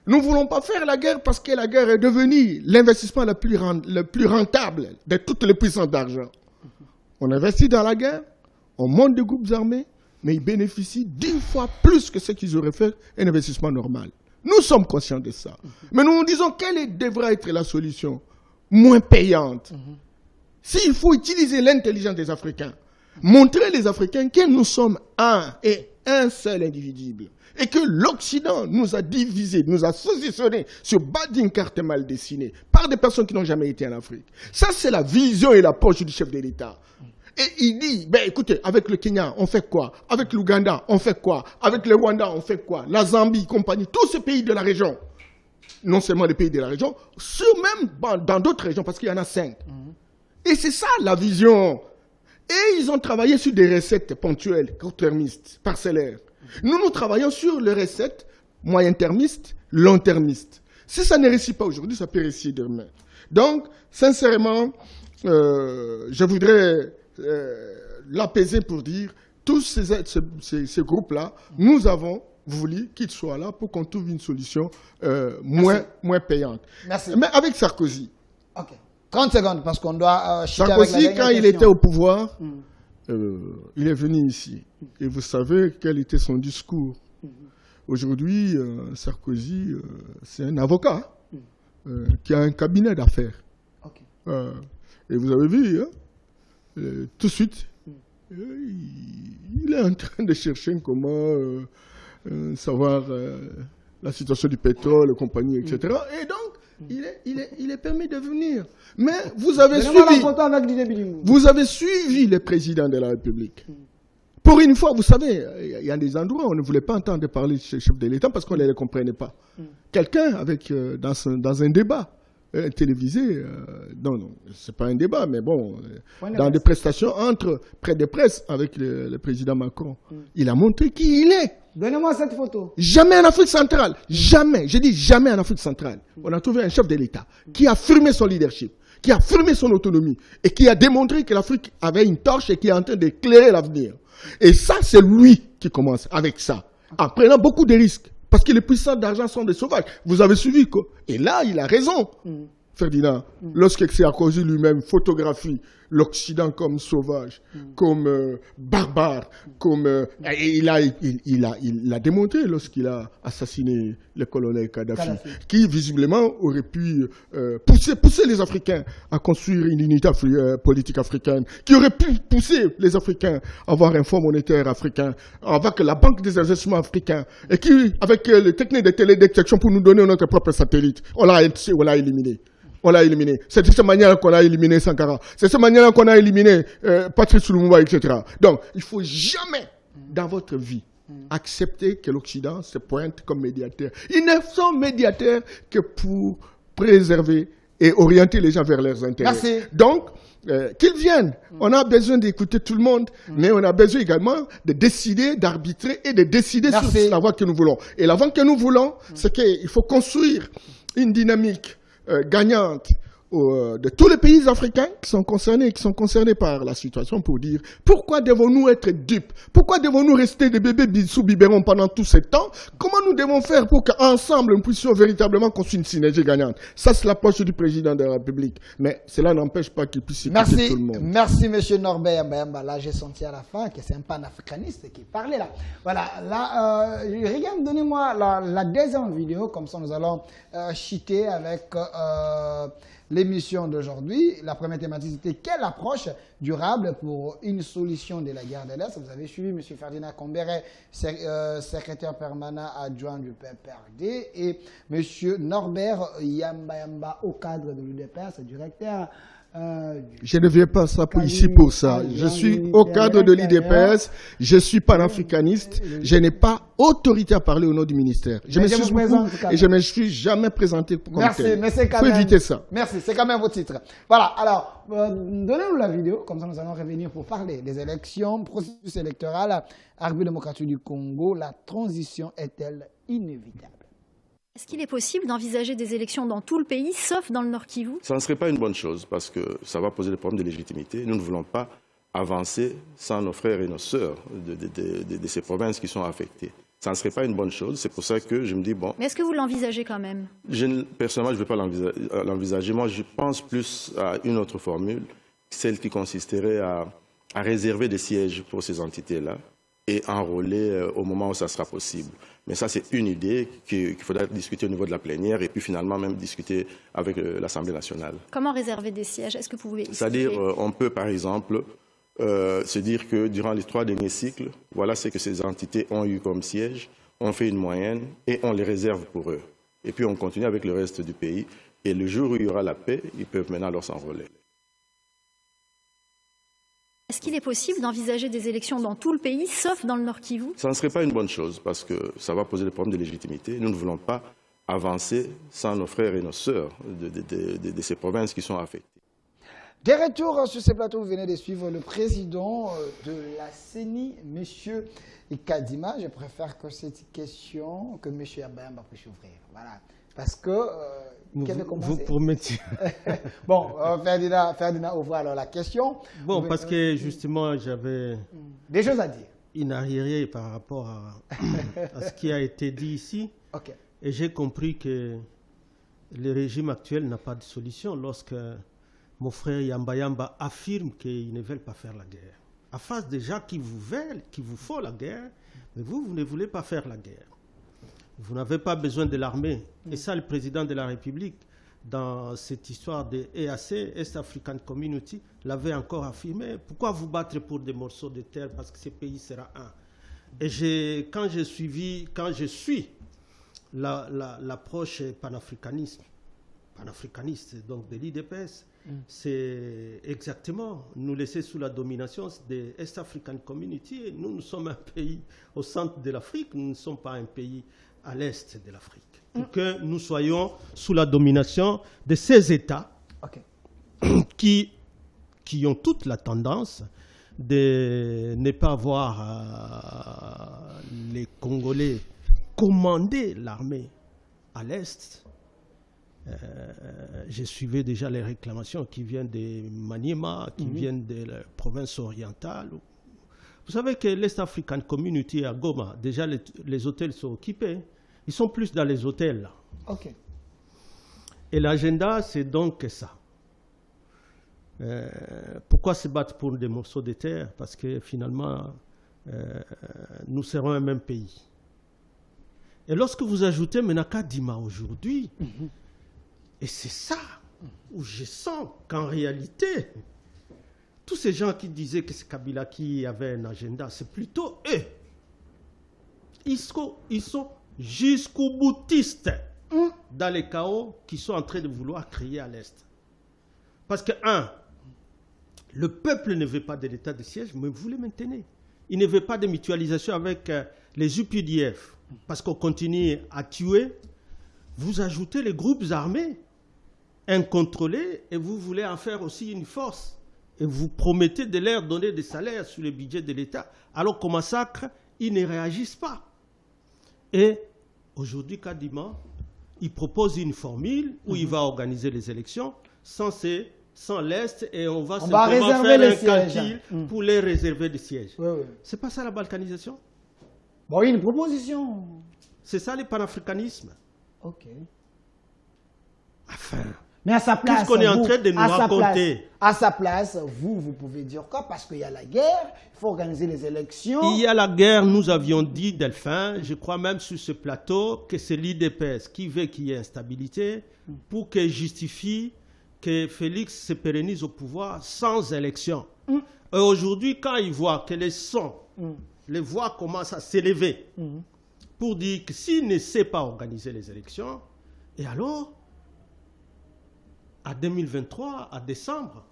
Nous ne voulons pas faire la guerre parce que la guerre est devenue l'investissement le plus rentable de toutes les puissances d'argent. On investit dans la guerre, on monte des groupes armés, mais ils bénéficient 10 fois plus que ce qu'ils auraient fait un investissement normal. Nous sommes conscients de ça. Mais nous nous disons quelle devra être la solution moins payante. S'il faut utiliser l'intelligence des Africains, montrer les Africains que nous sommes un et un seul individu. Et que l'Occident nous a divisés, nous a saucissonnés sur base d'une carte mal dessinée par des personnes qui n'ont jamais été en Afrique. Ça, c'est la vision et l'approche du chef de l'État. Et il dit, ben écoutez, avec le Kenya, on fait quoi? Avec l'Ouganda, on fait quoi? Avec le Rwanda, on fait quoi? La Zambie, compagnie, tous ces pays de la région. Non seulement les pays de la région, même dans d'autres régions, parce qu'il y en a 5. Et c'est ça la vision. Et ils ont travaillé sur des recettes ponctuelles, court-termistes, parcellaires. Nous travaillons sur les recettes moyen-termistes, long-termistes. Si ça ne réussit pas aujourd'hui, ça peut réussir demain. Donc, sincèrement, je voudrais l'apaiser pour dire, tous ces groupes-là, nous avons voulu qu'ils soient là pour qu'on trouve une solution moins payante. Merci. Mais avec Sarkozy. Ok. 30 secondes, parce qu'on doit Sarkozy, quand il était au pouvoir, il est venu ici. Et vous savez quel était son discours. Aujourd'hui, Sarkozy, c'est un avocat qui a un cabinet d'affaires. Ok. Et vous avez vu, tout de suite, il est en train de chercher comment savoir la situation du pétrole, compagnie, etc. Et donc, il est permis de venir. Mais vous avez suivi le président de la République. Pour une fois, vous savez, il y a des endroits où on ne voulait pas entendre parler du chef de l'État parce qu'on ne les comprenait pas. Quelqu'un dans un débat télévisé, non, c'est pas un débat, mais bon, dans des prestations près de presse avec le président Macron, il a montré qui il est. Donnez-moi cette photo. Jamais en Afrique centrale, jamais, je dis jamais en Afrique centrale, on a trouvé un chef de l'État qui a affirmé son leadership, qui a affirmé son autonomie et qui a démontré que l'Afrique avait une torche et qui est en train d'éclairer l'avenir. Et ça, c'est lui qui commence avec ça, en prenant beaucoup de risques. Parce que les puissants d'argent sont des sauvages. Vous avez suivi quoi? Et là, il a raison, Ferdinand. Lorsque Sarkozy lui-même photographie l'Occident comme sauvage, comme barbare, comme et il a démontré lorsqu'il a assassiné le colonel Kadhafi, qui visiblement aurait pu pousser les Africains à construire une unité politique africaine, qui aurait pu pousser les Africains à avoir un fonds monétaire africain, avec la Banque des investissements africains, et qui, avec les techniques de télédétection pour nous donner notre propre satellite, on l'a éliminé. On l'a éliminé. C'est de cette manière qu'on a éliminé Sankara. C'est de cette manière qu'on a éliminé Patrice Lumumba, etc. Donc, il ne faut jamais, dans votre vie, accepter que l'Occident se pointe comme médiateur. Ils ne sont médiateurs que pour préserver et orienter les gens vers leurs intérêts. Merci. Donc, qu'ils viennent. On a besoin d'écouter tout le monde, mais on a besoin également de décider, d'arbitrer et de décider sur la voie que nous voulons. Et la voie que nous voulons, c'est qu'il faut construire une dynamique gagnante de tous les pays africains qui sont concernés par la situation, pour dire pourquoi devons-nous être dupes, pourquoi devons-nous rester des bébés sous biberon pendant tout ce temps, comment nous devons faire pour qu'ensemble nous puissions véritablement construire une synergie gagnante. Ça, c'est l'approche du président de la République, mais cela n'empêche pas qu'il puisse écouter tout le monde. Merci monsieur Norbert Yamba. Là, j'ai senti à la fin que c'est un panafricaniste qui parlait là. Voilà, là, regarde, donnez-moi la deuxième vidéo, comme ça nous allons chiter avec l'émission d'aujourd'hui. La première thématique, c'était quelle approche durable pour une solution de la guerre de l'Est. Vous avez suivi M. Ferdinand Comberet, secrétaire permanent adjoint du PPRD, et M. Norbert Yamba au cadre de l'UDPS, directeur. Je ne viens pas ici pour ça. Je suis au cadre de l'IDPS, je suis panafricaniste, je n'ai pas autorité à parler au nom du ministère. Je me suis beaucoup et je ne me suis jamais présenté comme tel. Il faut éviter ça. Merci, c'est quand même votre titre. Voilà, alors, donnez-nous la vidéo, comme ça nous allons revenir pour parler des élections, processus électoral, République démocratique du Congo. La transition est-elle inévitable? Est-ce qu'il est possible d'envisager des élections dans tout le pays, sauf dans le Nord Kivu? Ça ne serait pas une bonne chose, parce que ça va poser des problèmes de légitimité. Nous ne voulons pas avancer sans nos frères et nos sœurs de ces provinces qui sont affectées. Ça ne serait pas une bonne chose, c'est pour ça que je me dis, bon... Mais est-ce que vous l'envisagez quand même? Personnellement, je ne veux pas l'envisager. Moi, je pense plus à une autre formule, celle qui consisterait à réserver des sièges pour ces entités-là et enrôler au moment où ça sera possible. Mais ça, c'est une idée qu'il faudra discuter au niveau de la plénière et puis finalement même discuter avec l'Assemblée nationale. Comment réserver des sièges? Est-ce que vous pouvez expliquer? C'est-à-dire, on peut par exemple se dire que durant les 3 derniers cycles, voilà ce que ces entités ont eu comme siège, on fait une moyenne et on les réserve pour eux. Et puis on continue avec le reste du pays. Et le jour où il y aura la paix, ils peuvent maintenant alors s'enrôler. Est-ce qu'il est possible d'envisager des élections dans tout le pays, sauf dans le Nord Kivu? Ça ne serait pas une bonne chose, parce que ça va poser des problèmes de légitimité. Nous ne voulons pas avancer sans nos frères et nos sœurs de ces provinces qui sont affectées. Des retours sur ces plateaux, vous venez de suivre le président de la CENI, M. Kadima. Je préfère que cette question, que M. Yamba puisse ouvrir. Voilà. Parce que... vous promettez. Bon, Ferdinand ouvre alors la question. Bon, parce que justement, j'avais... Des choses à dire. Une arriéré par rapport à ce qui a été dit ici. Okay. Et j'ai compris que le régime actuel n'a pas de solution lorsque mon frère Yamba affirme qu'ils ne veulent pas faire la guerre. À face des gens qui vous veulent, qui vous font la guerre, mais vous ne voulez pas faire la guerre. Vous n'avez pas besoin de l'armée. Et ça, le président de la République, dans cette histoire de EAC, East African Community, l'avait encore affirmé. Pourquoi vous battre pour des morceaux de terre parce que ce pays sera un? Et quand je suis l'approche panafricaniste, donc de l'IDPS, c'est exactement nous laisser sous la domination de East African Community. Et nous sommes un pays au centre de l'Afrique, nous ne sommes pas un pays à l'est de l'Afrique. Pour que nous soyons sous la domination de ces États qui ont toute la tendance de ne pas voir les Congolais commander l'armée à l'est. Je suivais déjà les réclamations qui viennent de Maniema, qui viennent de la province orientale. Vous savez que l'Est African Community à Goma, déjà les hôtels sont occupés. Ils sont plus dans les hôtels là. Ok. Et l'agenda, c'est donc ça. Pourquoi se battre pour des morceaux de terre? Parce que finalement, nous serons un même pays. Et lorsque vous ajoutez Menaka Dima aujourd'hui, et c'est ça où je sens qu'en réalité, tous ces gens qui disaient que c'est Kabila qui avait un agenda, c'est plutôt eux. Ils sont jusqu'au boutistes dans les chaos qu'ils sont en train de vouloir créer à l'Est. Parce que, le peuple ne veut pas de l'état de siège, mais vous le maintenez. Il ne veut pas de mutualisation avec les UPDF, parce qu'on continue à tuer. Vous ajoutez les groupes armés incontrôlés et vous voulez en faire aussi une force. Et vous promettez de leur donner des salaires sur le budget de l'État, alors qu'au massacre, ils ne réagissent pas. Et aujourd'hui, Kadima, il propose une formule où il va organiser les élections sans l'Est et on va simplement faire un calcul pour les réserver des sièges. C'est pas ça la balkanisation? Bon, une proposition. C'est ça le panafricanisme. Ok. Enfin. Mais à sa place, qu'est-ce qu'on est en train de nous raconter? À sa place, vous pouvez dire quoi? Parce qu'il y a la guerre, il faut organiser les élections. Il y a la guerre, nous avions dit, Delphin, je crois même sur ce plateau, que c'est l'IDPS qui veut qu'il y ait instabilité pour qu'elle justifie que Félix se pérennise au pouvoir sans élection. Et aujourd'hui, quand ils voient que les voix commencent à s'élever pour dire que s'il ne sait pas organiser les élections, et alors, à 2023, à décembre,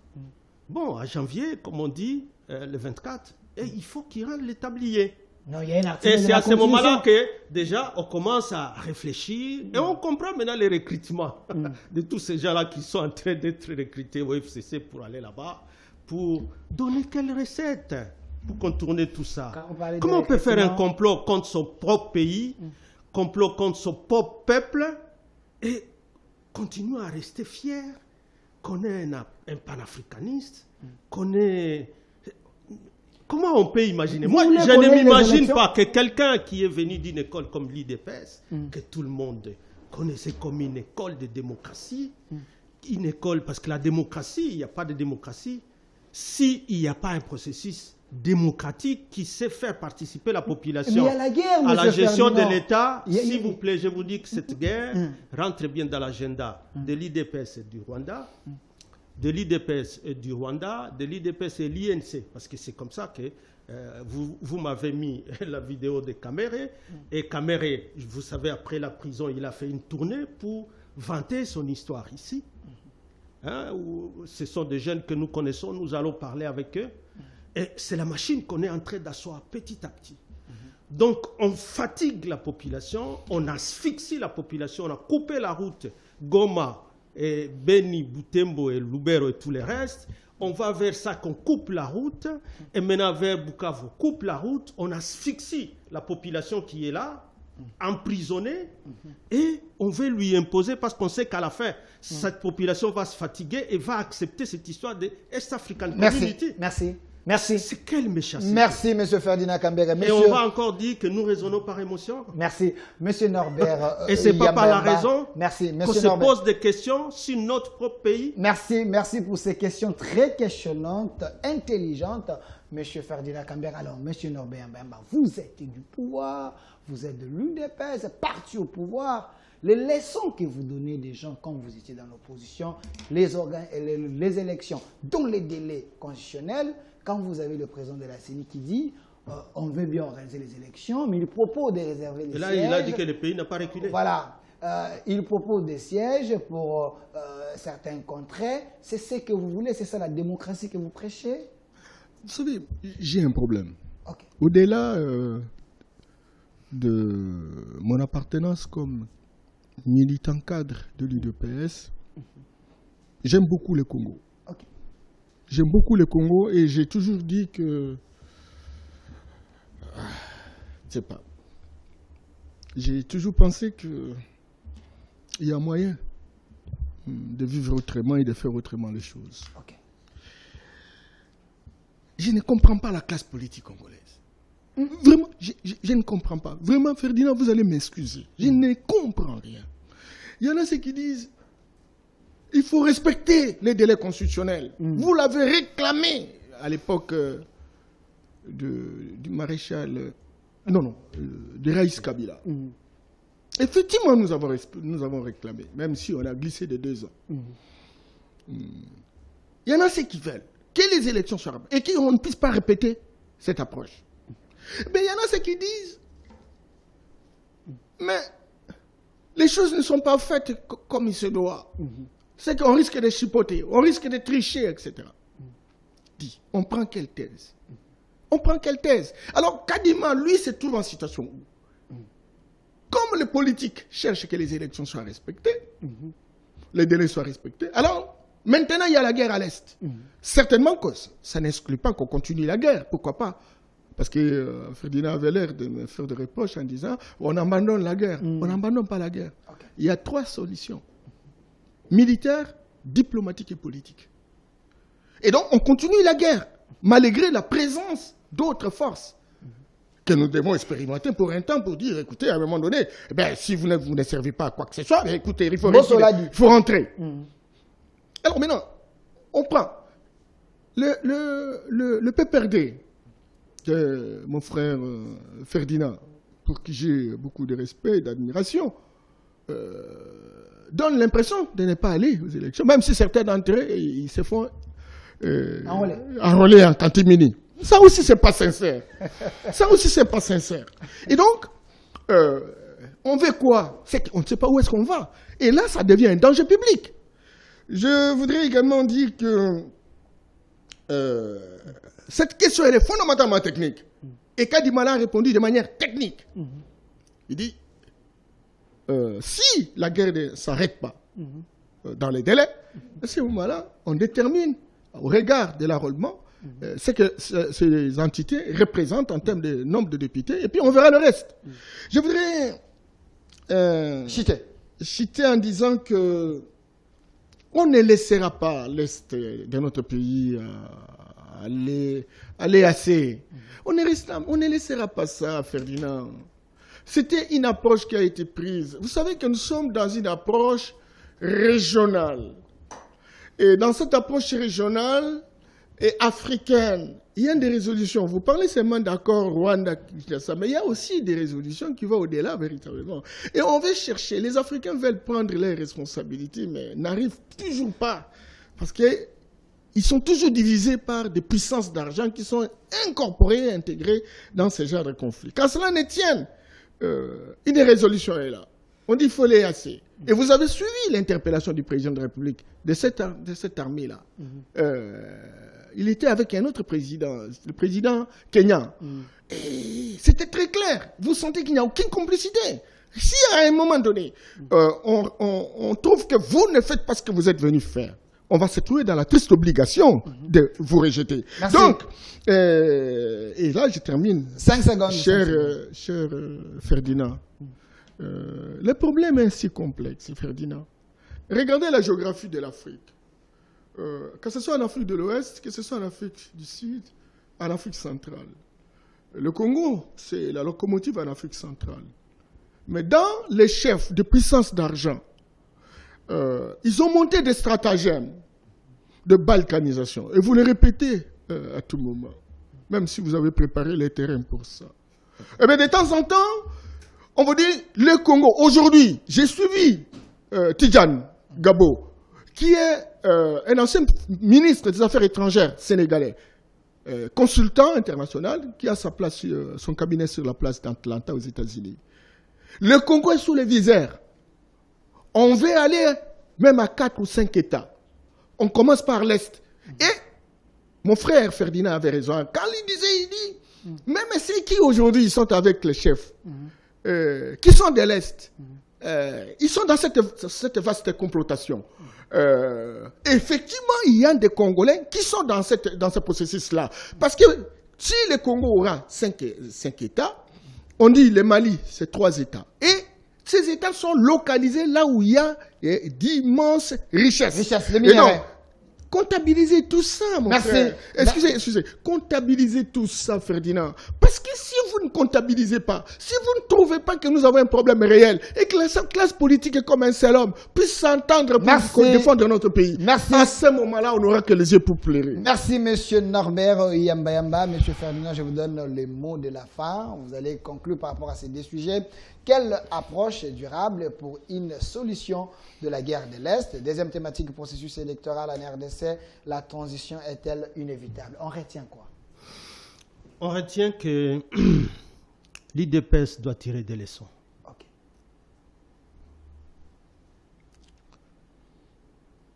bon, à janvier, comme on dit, le 24, et il faut qu'il rende les tabliers. Non, il y a un article et c'est à ce moment-là que, déjà, on commence à réfléchir et on comprend maintenant les recrutements de tous ces gens-là qui sont en train d'être recrutés au FCC pour aller là-bas, pour donner quelle recette pour contourner tout ça. Comment on peut faire un complot contre son propre pays, complot contre son propre peuple, et continuer à rester fier qu'on est un panafricaniste, qu'on est... Comment on peut imaginer? Moi, je ne m'imagine pas que quelqu'un qui est venu d'une école comme l'IDPS, que tout le monde connaissait comme une école de démocratie, une école, parce que la démocratie, il n'y a pas de démocratie, s'il n'y a pas un processus démocratique qui sait faire participer la population à la gestion de l'État. S'il vous plaît, je vous dis que cette guerre rentre bien dans l'agenda de l'IDPS et du Rwanda, de l'IDPS et du Rwanda, de l'IDPS et l'INC, parce que c'est comme ça que vous m'avez mis la vidéo de Kamere, et Kamere, vous savez, après la prison, il a fait une tournée pour vanter son histoire ici. Ce sont des jeunes que nous connaissons, nous allons parler avec eux. Et c'est la machine qu'on est en train d'asseoir petit à petit. Donc, on fatigue la population, on asphyxie la population, on a coupé la route Goma, et Beni, Butembo et Lubero et tous les restes. On va vers ça qu'on coupe la route. Et maintenant, vers Bukavu, on coupe la route, on asphyxie la population qui est là, emprisonnée, et on veut lui imposer, parce qu'on sait qu'à la fin, cette population va se fatiguer et va accepter cette histoire de East African Community. Merci. C'est quelle méchanceté. Merci, M. Ferdinand Kambere. Et on va encore dire que nous raisonnons par émotion. Merci. M. Norbert. Et ce n'est pas par la raison qu'on se pose des questions sur notre propre pays. Merci pour ces questions très questionnantes, intelligentes, M. Ferdinand Kambere. Alors, M. Norbert Mbemba, vous êtes du pouvoir, vous êtes de l'UDPS, parti au pouvoir. Les leçons que vous donnez des gens quand vous étiez dans l'opposition, les élections, dont les délais constitutionnels, quand vous avez le président de la CENI qui dit on veut bien organiser les élections, mais il propose de réserver les sièges. Et là, il a dit que le pays n'a pas reculé. Voilà. Il propose des sièges pour certains contrées. C'est ce que vous voulez, c'est ça la démocratie que vous prêchez? Vous savez, j'ai un problème. Okay. Au-delà de mon appartenance comme militant cadre de l'UDPS, j'aime beaucoup le Congo. Okay. J'aime beaucoup le Congo et j'ai toujours dit que... je sais pas. J'ai toujours pensé qu'il y a moyen de vivre autrement et de faire autrement les choses. Okay. Je ne comprends pas la classe politique congolaise. Vraiment, je ne comprends pas. Vraiment, Ferdinand, vous allez m'excuser. Je ne comprends rien. Il y en a ceux qui disent il faut respecter les délais constitutionnels. Vous l'avez réclamé à l'époque du maréchal... de Raïs Kabila. Effectivement, nous avons réclamé, même si on a glissé de 2 ans. Il y en a ceux qui veulent que les élections soient rapprochées et qu'on ne puisse pas répéter cette approche. Mais il y en a ceux qui disent, mais les choses ne sont pas faites comme il se doit. C'est qu'on risque de chipoter, on risque de tricher, etc. Dit, on prend quelle thèse? On prend quelle thèse? Alors, Kadima, lui, se trouve en situation où, comme les politiques cherchent que les élections soient respectées, les délais soient respectés, alors, maintenant, il y a la guerre à l'Est. Certainement que ça n'exclut pas qu'on continue la guerre. Pourquoi pas? Parce que Ferdinand avait l'air de me faire des reproches en disant on abandonne la guerre. On n'abandonne pas la guerre. Okay. Il y a 3 solutions. Militaire, diplomatique et politique. Et donc, on continue la guerre, malgré la présence d'autres forces que nous devons expérimenter pour un temps pour dire, écoutez, à un moment donné, si vous ne servez pas à quoi que ce soit, écoutez, il faut rentrer. Alors maintenant, on prend le PPRD, mon frère Ferdinand, pour qui j'ai beaucoup de respect et d'admiration, donne l'impression de ne pas aller aux élections, même si certains d'entre eux, ils se font enrôler en catimini. Ça aussi, c'est pas sincère. Ça aussi, c'est pas sincère. Et donc, on veut quoi? C'est qu'on ne sait pas où est-ce qu'on va. Et là, ça devient un danger public. Je voudrais également dire que cette question, elle est fondamentalement technique. Et Kadimala a répondu de manière technique. Il dit, si la guerre ne s'arrête pas dans les délais, à ce moment-là, on détermine, au regard de l'enrôlement, ce que ces entités représentent en termes de nombre de députés, et puis on verra le reste. Je voudrais citer en disant que on ne laissera pas l'Est de notre pays aller assez. On ne laissera pas ça, Ferdinand. C'était une approche qui a été prise. Vous savez que nous sommes dans une approche régionale. Et dans cette approche régionale et africaine, il y a des résolutions. Vous parlez seulement d'accord Rwanda, mais il y a aussi des résolutions qui vont au-delà véritablement. Et on veut chercher. Les Africains veulent prendre leurs responsabilités, mais n'arrivent toujours pas. Parce qu'ils sont toujours divisés par des puissances d'argent qui sont incorporées, intégrées dans ce genre de conflits. Quand cela ne tienne, une résolution est là. On dit qu'il faut les assez. Et vous avez suivi l'interpellation du président de la République de cette armée-là. Il était avec un autre président, le président kenyan. Et c'était très clair. Vous sentez qu'il n'y a aucune complicité. Si à un moment donné, on trouve que vous ne faites pas ce que vous êtes venu faire, on va se trouver dans la triste obligation de vous rejeter. Merci. Donc, et là je termine. 5 secondes. Cher Ferdinand, le problème est si complexe, Ferdinand. Regardez la géographie de l'Afrique. Que ce soit en Afrique de l'Ouest, que ce soit en Afrique du Sud, en Afrique centrale. Le Congo, c'est la locomotive en Afrique centrale. Mais dans les chefs de puissance d'argent, ils ont monté des stratagèmes de balkanisation. Et vous les répétez à tout moment, même si vous avez préparé les terrains pour ça. Et bien de temps en temps, on vous dit, le Congo, aujourd'hui, j'ai suivi Tidjane Gabo, qui est un ancien ministre des Affaires étrangères sénégalais, consultant international, qui a sa place, son cabinet sur la place d'Atlanta aux États-Unis. Le Congo est sous les visères. On veut aller même à 4 ou 5 États. On commence par l'Est. Et mon frère Ferdinand avait raison. Quand il dit, même ceux qui aujourd'hui sont avec les chefs, qui sont de l'Est, ils sont dans cette vaste complotation. Effectivement, il y a des Congolais qui sont dans ce processus-là. Parce que si le Congo aura 5 États, on dit le Mali, c'est 3 États. Et ces États sont localisés là où il y a d'immenses richesses. Les minéraux. Et donc, comptabilisez tout ça, mon frère. Excusez. Comptabilisez tout ça, Ferdinand. Parce Parce que si vous ne comptabilisez pas, si vous ne trouvez pas que nous avons un problème réel et que la classe politique comme un seul homme puisse s'entendre pour défendre notre pays, à ce moment-là, on n'aura que les yeux pour pleurer. Merci, monsieur Norbert Yamba. Monsieur Ferdinand, je vous donne les mots de la fin. Vous allez conclure par rapport à ces deux sujets. Quelle approche est durable pour une solution de la guerre de l'Est? Deuxième thématique, processus électoral en RDC. La transition est-elle inévitable? On retient quoi? On retient que l'IDPS doit tirer des leçons. Okay.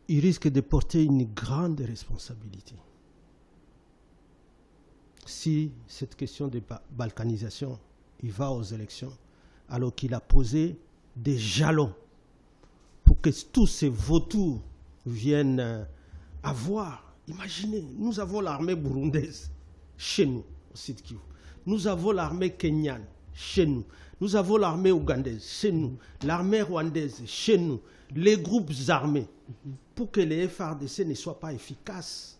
Il risque de porter une grande responsabilité. Si cette question de balkanisation, il va aux élections, alors qu'il a posé des jalons pour que tous ces vautours viennent avoir. Imaginez, nous avons l'armée burundaise chez nous, au Sud Kivu. Nous avons l'armée kenyane chez nous. Nous avons l'armée ougandaise chez nous. L'armée rwandaise chez nous. Les groupes armés. Pour que les FARDC ne soient pas efficaces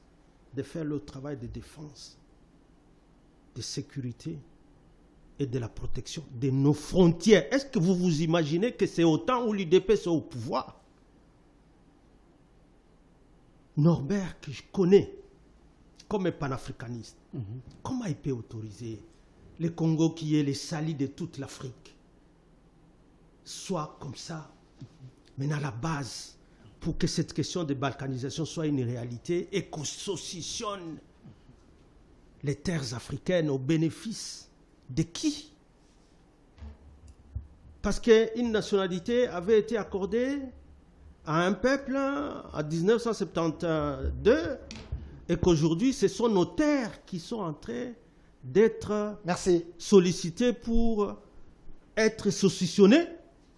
de faire leur travail de défense, de sécurité et de la protection de nos frontières. Est-ce que vous vous imaginez que c'est au temps où l'UDPS est au pouvoir? Norbert, que je connais comme panafricaniste, comment il peut autoriser le Congo qui est le sali de toute l'Afrique soit comme ça, mais à la base, pour que cette question de balkanisation soit une réalité et qu'on saucissonne les terres africaines au bénéfice de qui? Parce qu'une nationalité avait été accordée à un peuple en 1972 et qu'aujourd'hui, ce sont nos terres qui sont en train d'être sollicitées pour être saucissonnées.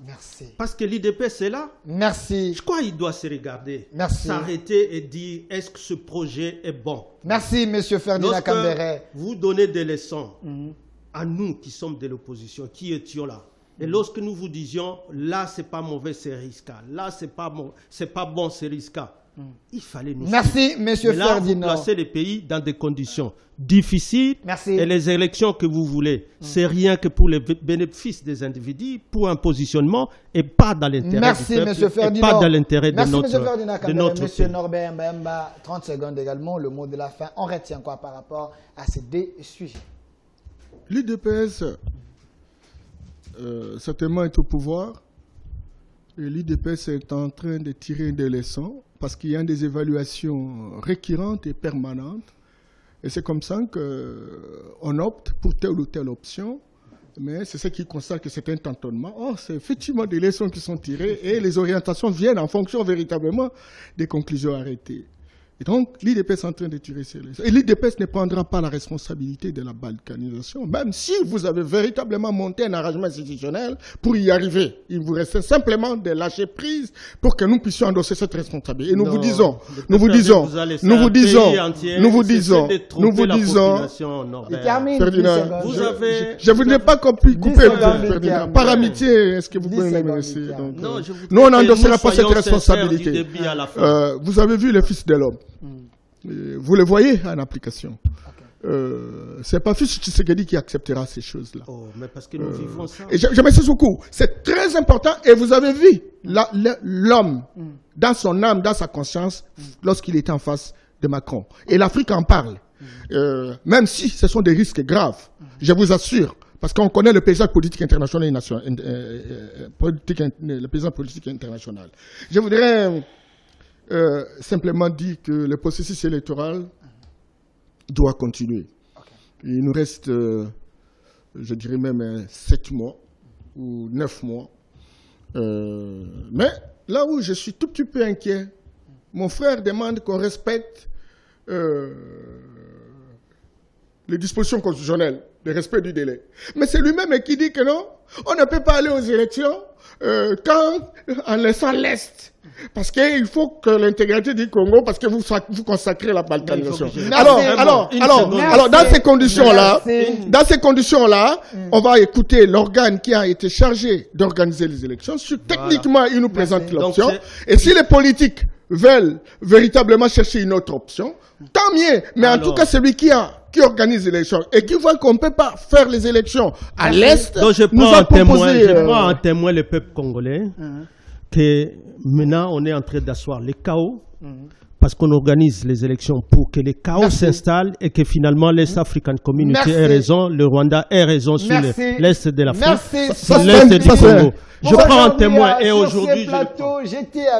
Merci. Parce que l'IDPS est là. Merci. Je crois qu'il doit se regarder, s'arrêter et dire est-ce que ce projet est bon. Merci, monsieur Ferdinand Kambere. Vous donnez des leçons à nous qui sommes de l'opposition, qui étions là. Et lorsque nous vous disions là, c'est pas mauvais, c'est risqué. Là, c'est pas bon, c'est risqué. Il fallait nous. Merci, monsieur Ferdinand. Vous placez les pays dans des conditions difficiles. Merci. Et les élections que vous voulez, c'est rien que pour les bénéfices des individus, pour un positionnement et pas dans l'intérêt du peuple. Monsieur Ferdinand. Et pas dans l'intérêt de notre Monsieur Ferdinand pays. Monsieur Norbert Mbemba, 30 secondes également, le mot de la fin. On retient quoi par rapport à ces deux sujets? L'UDPS, certainement, est au pouvoir. Et l'UDPS est en train de tirer des leçons parce qu'il y a des évaluations récurrentes et permanentes. Et c'est comme ça qu'on opte pour telle ou telle option. Mais c'est ce qui constate que c'est un tâtonnement. Or, c'est effectivement des leçons qui sont tirées et les orientations viennent en fonction véritablement des conclusions arrêtées. Et donc, l'IDPS est en train de tirer ces leçons. Et l'IDPS ne prendra pas la responsabilité de la balkanisation, même si vous avez véritablement monté un arrangement institutionnel pour y arriver. Il vous reste simplement de lâcher prise pour que nous puissions endosser cette responsabilité. Et nous vous disons, Ferdinand, je vous n'ai pas compris couper, Ferdinand. Par amitié, est-ce que vous pouvez me laisser? Nous, on n'endossera pas cette responsabilité. Vous avez vu les fils de l'homme. Vous le voyez en application. C'est pas Fils Tshisekedi qui acceptera ces choses-là. Oh, mais parce que nous vivons ça. Et je mets ce coup. C'est très important. Et vous avez vu l'homme dans son âme, dans sa conscience, lorsqu'il était en face de Macron. Et l'Afrique en parle. Même si ce sont des risques graves, je vous assure. Parce qu'on connaît le paysage politique international et national, le paysage politique international. Je voudrais simplement dire que le processus électoral doit continuer. Il nous reste, je dirais même 7 mois ou 9 mois. Mais là où je suis tout petit peu inquiet, mon frère demande qu'on respecte les dispositions constitutionnelles, le respect du délai. Mais c'est lui-même qui dit que non, on ne peut pas aller aux élections en laissant l'Est. Parce qu'il faut que l'intégrité du Congo, parce que vous consacrez la balkanisation. Alors, dans ces conditions-là, on va écouter l'organe qui a été chargé d'organiser les élections. Techniquement, il nous présente l'option. Et si les politiques veulent véritablement chercher une autre option, tant mieux. Mais en tout cas, celui qui organise les élections et qui voit qu'on ne peut pas faire les élections à l'Est, donc je nous a proposé... Je prends en témoin le peuple congolais que maintenant on est en train d'asseoir les chaos parce qu'on organise les élections pour que les chaos s'installent et que finalement l'Est African Community ait raison, le Rwanda ait raison sur l'Est de l'Afrique, l'Est du Congo. Je prends en témoin et aujourd'hui...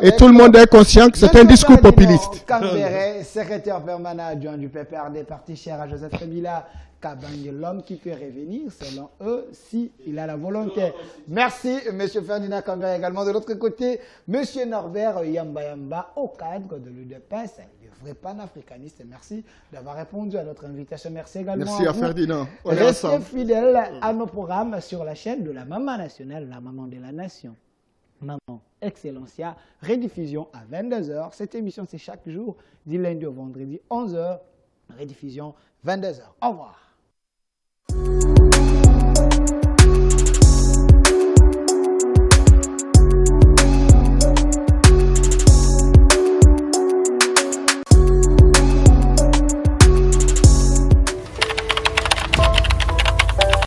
Et tout le monde est conscient que c'est un discours populiste. Kambere, secrétaire permanent adjoint du PPRD, parti cher à Joseph Kabila, Kabange, l'homme qui peut revenir, selon eux, s'il a la volonté. Merci, M. Ferdinand Kambere. Également de l'autre côté, M. Norbert Yamba, au cadre de l'UDPS, le vrai panafricaniste. Merci d'avoir répondu à notre invitation. Merci également Merci à Ferdinand. Restez fidèles à nos programmes sur la chaîne de la Maman Nationale, la Maman de la Nation. Maman Excellencia, rediffusion à 22h. Cette émission, c'est chaque jour, du lundi au vendredi, 11h, rediffusion 22h. Au revoir.